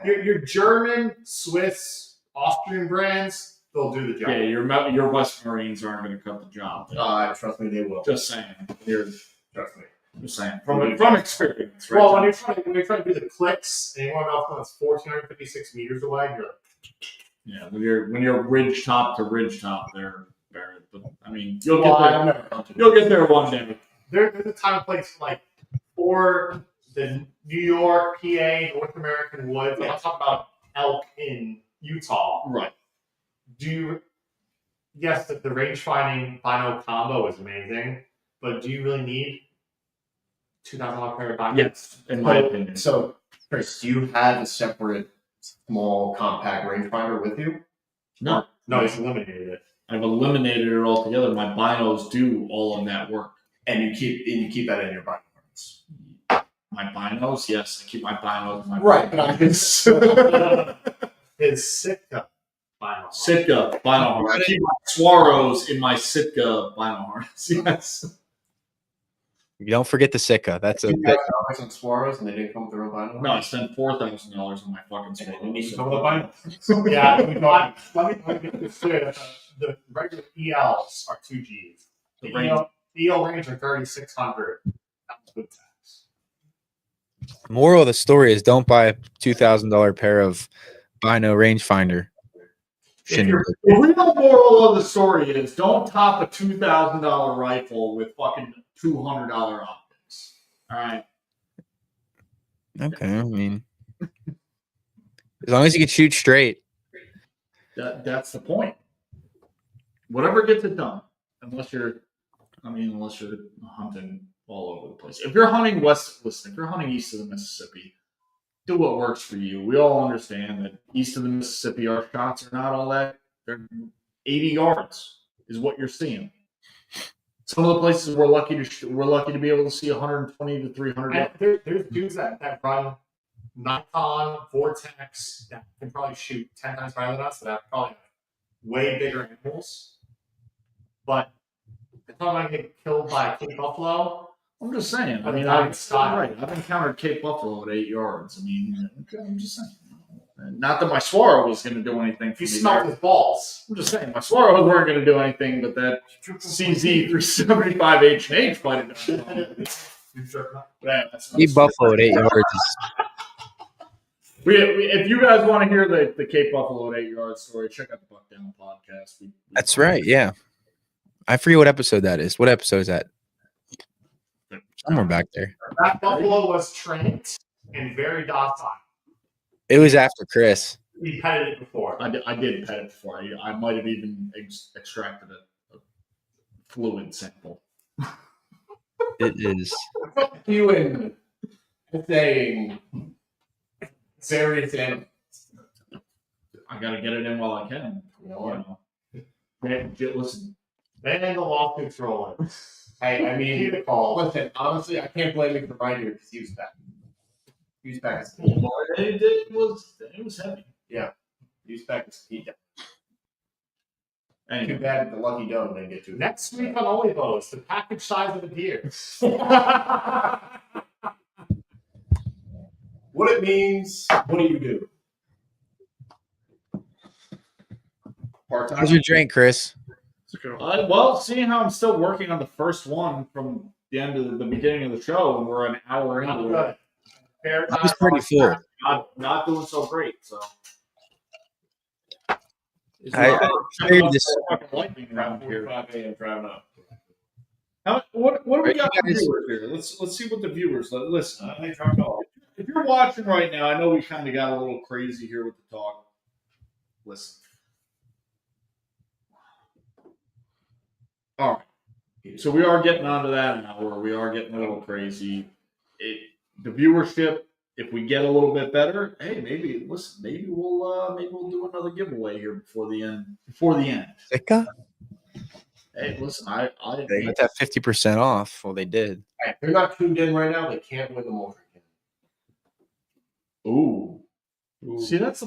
your German, Swiss, Austrian brands, they'll do the job. Yeah, your West Marines aren't going to cut the job. Trust me, they will. Just saying. Trust me. Just saying. From experience, right? Well, when you're trying to do the clicks and you want to know if it's 1,456 meters away, you're like, yeah, when you're ridge top to ridge top, they're very. But I mean, you'll get there one day. There's a time and place like for the New York, PA, North American woods. I'm not talking about elk in Utah. Right. Yes, the range finding final combo is amazing, but do you really need $2,000 pair of binoculars? Yes, in my opinion. So, Chris, do you have a separate small compact rangefinder with you? No, it's eliminated it. I've eliminated it altogether. My binos do all of that work. And you keep that in your binoculars. My binos, yes, I keep my binos. Right, but I'm His Sitka bino. Sitka bino harness. I keep my Swaros in my Sitka bino harness. Yes. You don't forget the Sitka. That's a you bit. guys on Swaros and they didn't come with their own binoculars? No, I spent $4,000 on my fucking And they Swaros. didn't even come with a binoculars. Yeah, let me get this straight. The regular ELs are 2Gs. The EL range are 3,600. That's good tax. Moral of the story is don't buy a $2,000 pair of bino rangefinder. The real moral of the story is don't top a $2,000 rifle with fucking $200 optics. All right. Okay, I mean, as long as you can shoot straight. That's the point. Whatever gets it done, unless you're hunting all over the place. If you're hunting if you're hunting east of the Mississippi, do what works for you. We all understand that east of the Mississippi, our shots are not all that. They're 80 yards is what you're seeing. Some of the places we're lucky to be able to see 120 to 300 yards. There's dudes that run Nikon Vortex that can probably shoot 10 times better than us. That have probably way bigger animals. But if I'm going to get killed by a Cape Buffalo, I'm just saying. I mean, I've encountered Cape Buffalo at 8 yards. I mean, I'm just saying. Not that my Swaro was going to do anything for you me. smelled his balls. I'm just saying, my Swaros weren't going to do anything, but that CZ 375 H&H might have done something. Cape Buffalo at 8 yards is If you guys want to hear the Cape Buffalo at 8 yards story, check out the BuckDown Podcast. That's right, yeah. I forget what episode that is. What episode is that? Somewhere back there. That buffalo was trained and very docile. It was after Chris. We petted it before. I did pet it before. I might have even extracted a fluid sample. It is. You and saying various animals. I got to get it in while I can. Listen. And the lawsuit's rolling. Hey, I mean, listen, honestly, I can't blame him for buying it because he was back. He was back as speed. It was heavy. Yeah. He was back as speed. Too Anyway. bad the lucky dog didn't get to it. Next week on OnlyBows, the package size of a deer. What it means, what do you do? Part-time. How's your drink, Chris? Well, seeing how I'm still working on the first one from the end of the beginning of the show, and we're an hour into it. That was pretty full. Not doing so great. So I figured this. lightning around here. 5 a.m. driving up. What do we Are got you for guys- viewers here? Let's see what the viewers listen. They drunk all. If you're watching right now, I know we kind of got a little crazy here with the talk. Listen. All right. So we are getting onto that hour. We are getting a little crazy. The viewership, if we get a little bit better, hey, maybe we'll do another giveaway here before the end. Sicka? Hey, listen, They got that 50% off. Well, they did. If they're not tuned in right now, they can't win the Mulder. Ooh. See, that's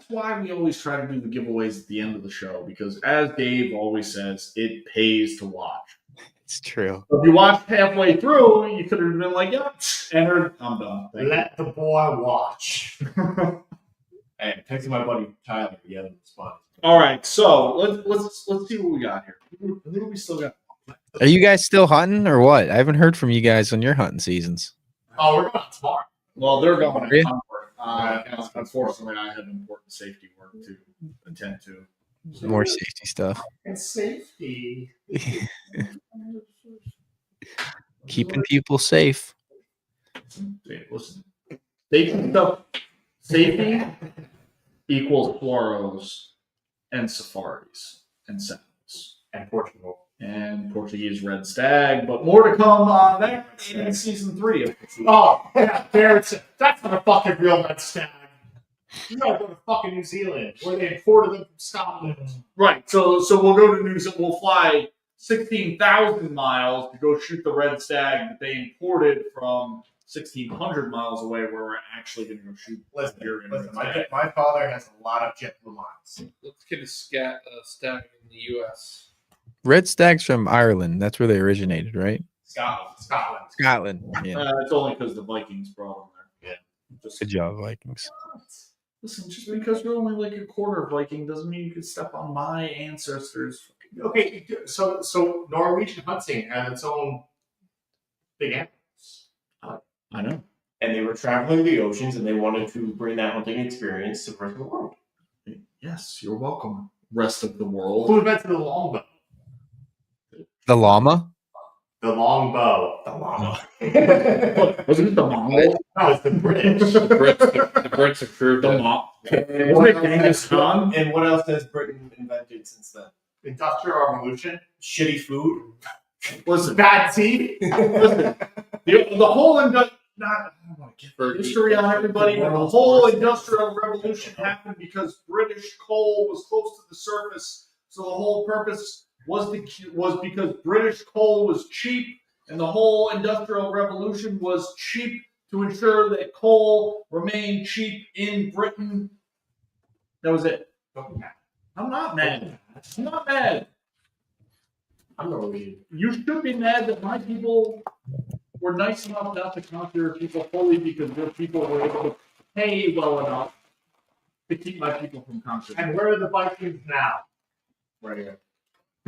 why we always try to do the giveaways at the end of the show, because as Dave always says, it pays to watch. It's true. So if you watched halfway through, you could have been like, "Yep, entered. I'm done." Thank Let the boy watch. you. Hey, I'm texting my buddy Tyler. He hasn't responded. All right, so let's see what we got here. Who do we still got? Are you guys still hunting or what? I haven't heard from you guys on your hunting seasons. Oh, we're going tomorrow. Well, they're going Really? to unfortunately, I have important safety work to attend to. So- More safety stuff. And safety. Keeping people safe. Listen, safety stuff. Safety equals fluoros and safaris and saddles And Portugal. and Portuguese red stag. But more to come on that in season 3 of Oh, yeah, that's not a fucking real red stag. You gotta go to fucking New Zealand, where they imported them from Scotland. Right. So we'll go to New Zealand. We'll fly 16,000 miles to go shoot the red stag that they imported from 1,600 miles away, where we're actually going to go shoot. Listen, my father has a lot of JetBlue miles. Let's get a stag in the U.S. Red stags from Ireland. That's where they originated, right? Scotland. Scotland. Yeah. It's only because the Vikings brought them there. Yeah. Just, Good job, Vikings. listen, just because you're only like a quarter Viking doesn't mean you can step on my ancestors. Okay, so Norwegian hunting has its own big animals. I know. And they were traveling the oceans, and they wanted to bring that hunting experience to the rest of the world. Yes, you're welcome. Rest of the world. Who invented the longbow? The llama? The longbow. The llama. Wasn't it the Mongol? No, it's the British. The Brits approved The it. Mongol. And Wasn't it Genghis Khan? And what else has Britain invented since then? Industrial Revolution. Shitty food. Listen, Bad teeth. listen. The whole I don't want to get history on everybody, but the whole Industrial Revolution happened because British coal was close to the surface. So the whole purpose was because British coal was cheap, and the whole Industrial Revolution was cheap to ensure that coal remained cheap in Britain. That was it. I'm not mad. I'm not mad. I'm Norwegian. You should be mad that my people were nice enough not to conquer your people fully because their people were able to pay well enough to keep my people from conquering. And where are the Vikings now? Right here.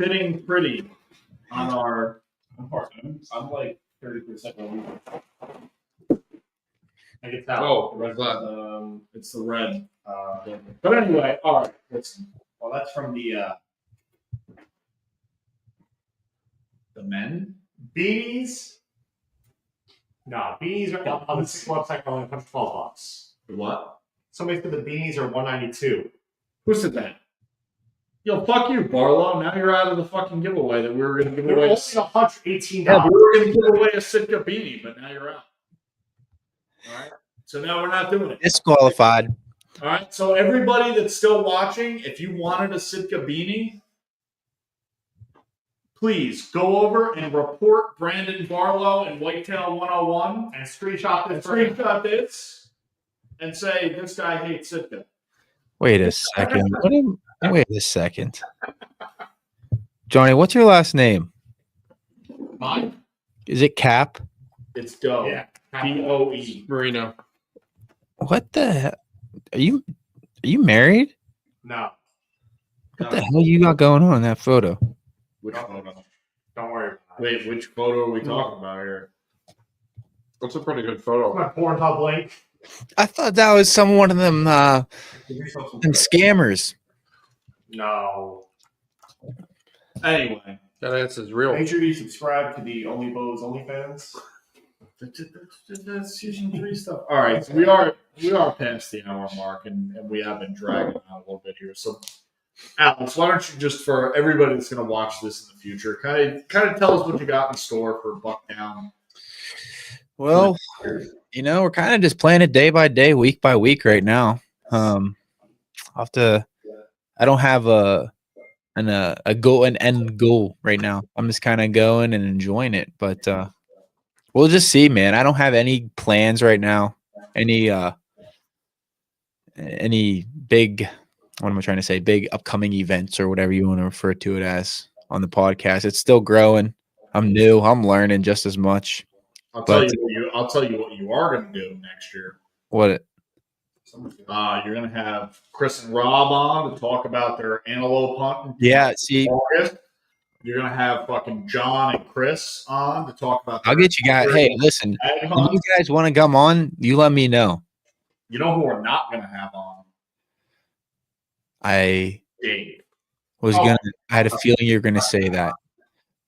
Sitting pretty on our. I'm like 30% Norwegian. I can tell. Oh, red flag. It's the red. But anyway, all right. Listen, Well, that's from the men. Beanies? No, beanies are on the website are only $12. What? Somebody said the beanies are $192. Who said that? Yo, fuck you, Barlow. Now you're out of the fucking giveaway that we were going to give They're away. only $118. Yeah, we were going to give away a Sitka beanie, but now you're out. All right. So now we're not doing it. Disqualified. All right. So everybody that's still watching, if you wanted a Sitka beanie, please go over and report Brandon Barlow and Whitetail 101 And screenshot and this. screenshot this and say this guy hates Sitka. Wait a second. Wait a second. Johnny, what's your last name? Mine? Is it Cap? It's Doe. Yeah. DOE. Marino. What the hell? Are you married? No. What the hell you got going on in that photo? Which photo? Don't worry about it. Wait, which photo are we talking about here? That's a pretty good photo. My Pornhub link. I thought that was one of them scammers. No. Anyway, That answer's real. Make sure you subscribe to the OnlyBows OnlyFans. that's season 3 stuff. All right, so we are past the hour mark, and we have been dragging out a little bit here. So, Alex, why don't you just, for everybody that's going to watch this in the future, kind of tell us what you got in store for BuckDown. Well, we're kind of just playing it day by day, week by week right now. I don't have a goal, an end goal right now. I'm just kind of going and enjoying it, but we'll just see, man. I don't have any plans right now. Any big, what am I trying to say? Big upcoming events or whatever you want to refer to it as on the podcast. It's still growing. I'm new. I'm learning just as much. I'll tell you what you are going to do next year. What? You're going to have Chris and Rob on to talk about their antelope hunting. Yeah, see, you're going to have fucking John and Chris on to talk about. I'll get you guys. Hey, listen, if you guys want to come on, you let me know. You know who we're not going to have on? I Dave. I had a feeling you were going to say that,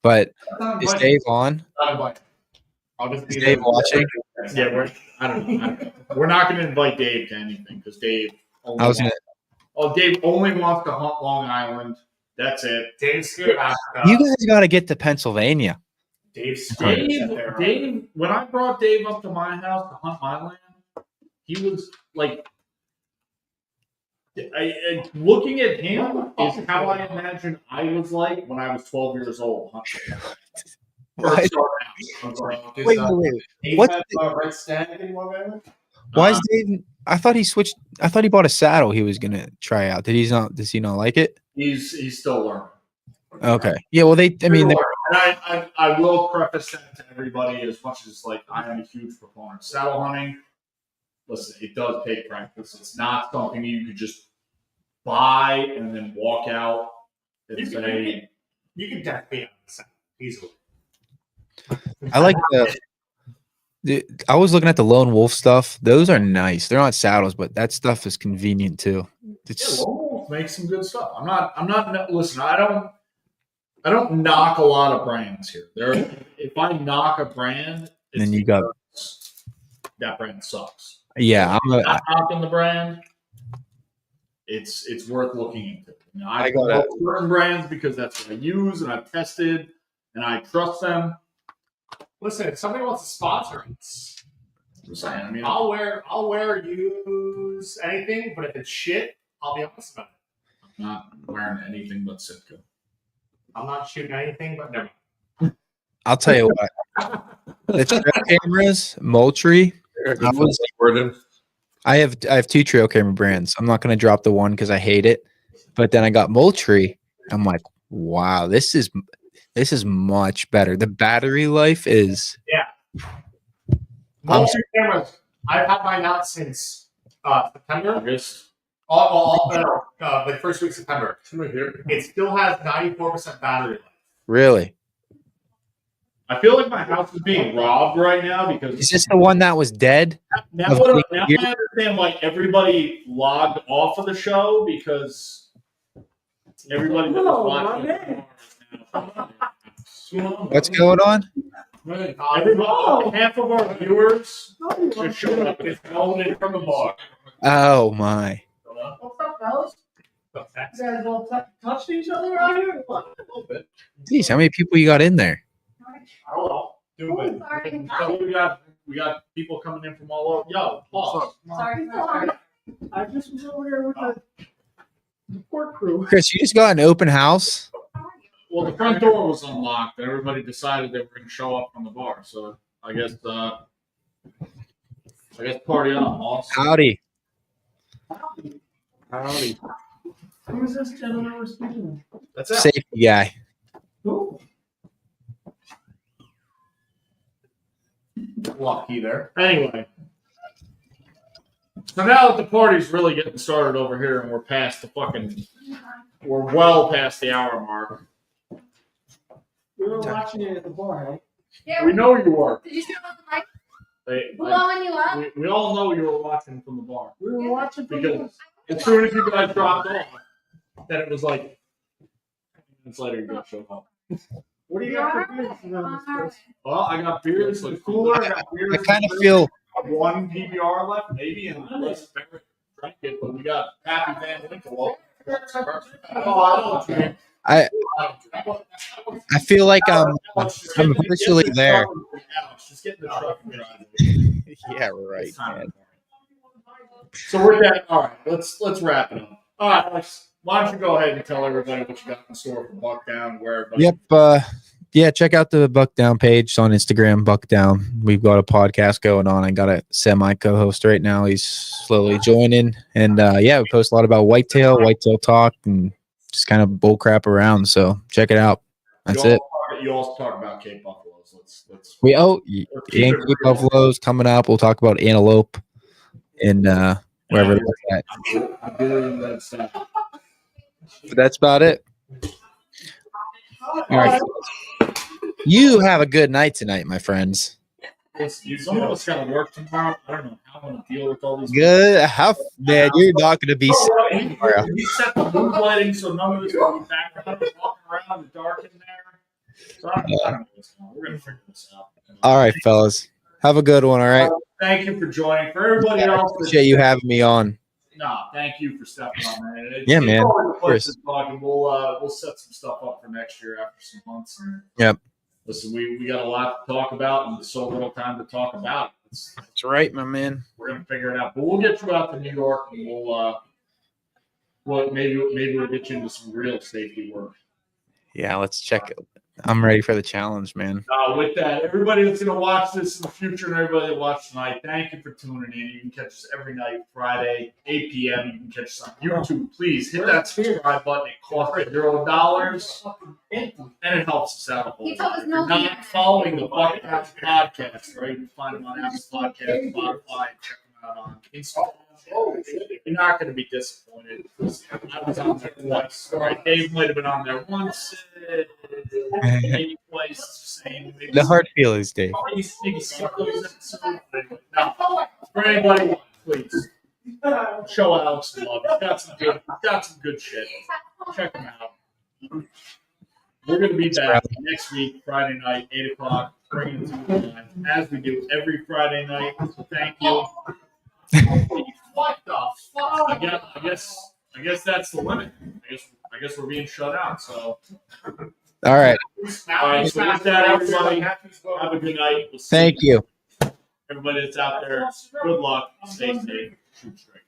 but is Dave on? I'll just Is Dave watching? Yeah, we're not going to invite Dave to anything because Dave. Dave only wants to hunt Long Island. That's it. Dave's scared. You guys got to get to Pennsylvania. Dave. When I brought Dave up to my house to hunt my land, he was like, looking at him is how I imagine I was like when I was 12 years old hunting. Wait. What's Red Stag in Long Island? Why is Dave? I thought he switched. I thought he bought a saddle. He was gonna try out. Did he not? Does he not like it? He's still learning. Okay. Yeah. Well, and I will preface that to everybody as much as like I am a huge proponent of saddle hunting. Listen, it does take practice. It's not something you could just buy and then walk out and say. You can definitely be on the saddle easily. I like I was looking at the Lone Wolf stuff. Those are nice. They're not saddles, but that stuff is convenient too. Lone Wolf makes some good stuff. I'm not. Listen, I don't knock a lot of brands here. If I knock a brand, then you got that brand sucks. Yeah, I'm not knocking the brand. It's worth looking into. I got certain brands because that's what I use and I've tested and I trust them. Listen, if somebody wants to sponsor us, I'm saying, I mean, I'll wear use anything, but if it's shit, I'll be honest about it. I'm not wearing anything but Sitka. I'm not shooting anything but never mind. I'll tell you what. The trail cameras, Moultrie. I have 2 trail camera brands. I'm not going to drop the one because I hate it, but then I got Moultrie. I'm like, wow, this is much better. The battery life is Moultrie cameras. I've had mine out since September. August. The first week of September. It still has 94% battery life. Really. I feel like my house is being robbed right now because is this the one that was dead? Now I understand why everybody logged off of the show because everybody that was watching. What's going on? Half of our viewers just showed up and calling it from the bar. Oh my! What's up, fellas? You guys all touched each other out here? A little bit. Geez, how many people you got in there? I don't know. So we got people coming in from all over. Yo, boss. Sorry. I just was over here with the port crew. Chris, you just got an open house. Well, the front door was unlocked. Everybody decided they were going to show up from the bar. So I guess party on, boss. Howdy. Who's this gentleman we're speaking with? That's it. Safety guy. Who? Lucky there. Anyway, So now that the party's really getting started over here, and we're well past the hour mark. We were watching it at the bar, right? Yeah, We know you were. Did you see about the mic They- blowing you up? we all know you were watching from the bar. We were watching Because as soon as you guys dropped off, then it was like 10 minutes later you guys showed up. What do you got for beers around this place? Well, I got beers in the cooler. I got beers. I kind of in the feel fridge, one PBR left, maybe, and unless Barrett drank it, but we got Happy Van Winkle. Oh, I don't drink. I feel like I'm I'm officially there. Alex, just get in the truck and drive. Yeah, right, man. So we're done. All right, let's wrap it up. All right, Alex, why don't you go ahead and tell everybody what you got in store for BuckDown, where everybody. Yep. Yeah, check out the BuckDown page on Instagram, BuckDown. We've got a podcast going on. I got a semi co-host right now. He's slowly joining. And yeah, we post a lot about whitetail talk, and just kind of bull crap around. So check it out. That's it. You also talk about Cape Buffaloes. Let's Yankee buffaloes coming up. We'll talk about antelope and wherever that's at. I'm doing that stuff. But that's about it. All right. You have a good night tonight, my friends. Some of us got to work tomorrow. I don't know how I'm going to deal with all these. Good. How, man, you're not going to be sick tomorrow. We set the mood lighting so none of this will be background walking around in the dark in there. So I don't know what's going on. We're going to figure this out. All right, fellas. Have a good one, all right? Thank you for joining. For everybody else, Appreciate you having me on. Nah, thank you for stepping on, man. Yeah, man. It's always a Of course. pleasure talking. We'll set some stuff up for next year after some months. Yep. Listen, we got a lot to talk about and so little time to talk about it. That's right, my man. We're gonna figure it out, but we'll get you out to New York, and maybe we'll get you into some real safety work. Yeah, let's check it. I'm ready for the challenge, man. With that, everybody that's gonna watch this in the future and everybody that watched tonight, thank you for tuning in. You can catch us every night, Friday, 8 p.m. You can catch us on YouTube. Please hit that subscribe button. It costs $0, and it helps us out a whole He told lot. us If no you're not beer. following the BuckDown Podcast, right? You can find them on Apple Podcasts, Spotify, and check them out on Instagram. You're not going to be disappointed. I was on there twice. All right, Dave might have been on there once. Maybe twice. Saying maybe The hard feelings, Dave. maybe skip those episodes. Now, for anybody, please show Alex some love. He's got some good shit. Check him out. We're going to be back next week, Friday night, 8 o'clock, bringing it to you live, as we do every Friday night. So thank you. What the fuck? I guess that's the limit. I guess we're being shut out. So. All right. All right. So with that, everybody, have a good night. We'll see Thank you. everybody that's out there. Good luck. Stay safe. Shoot straight.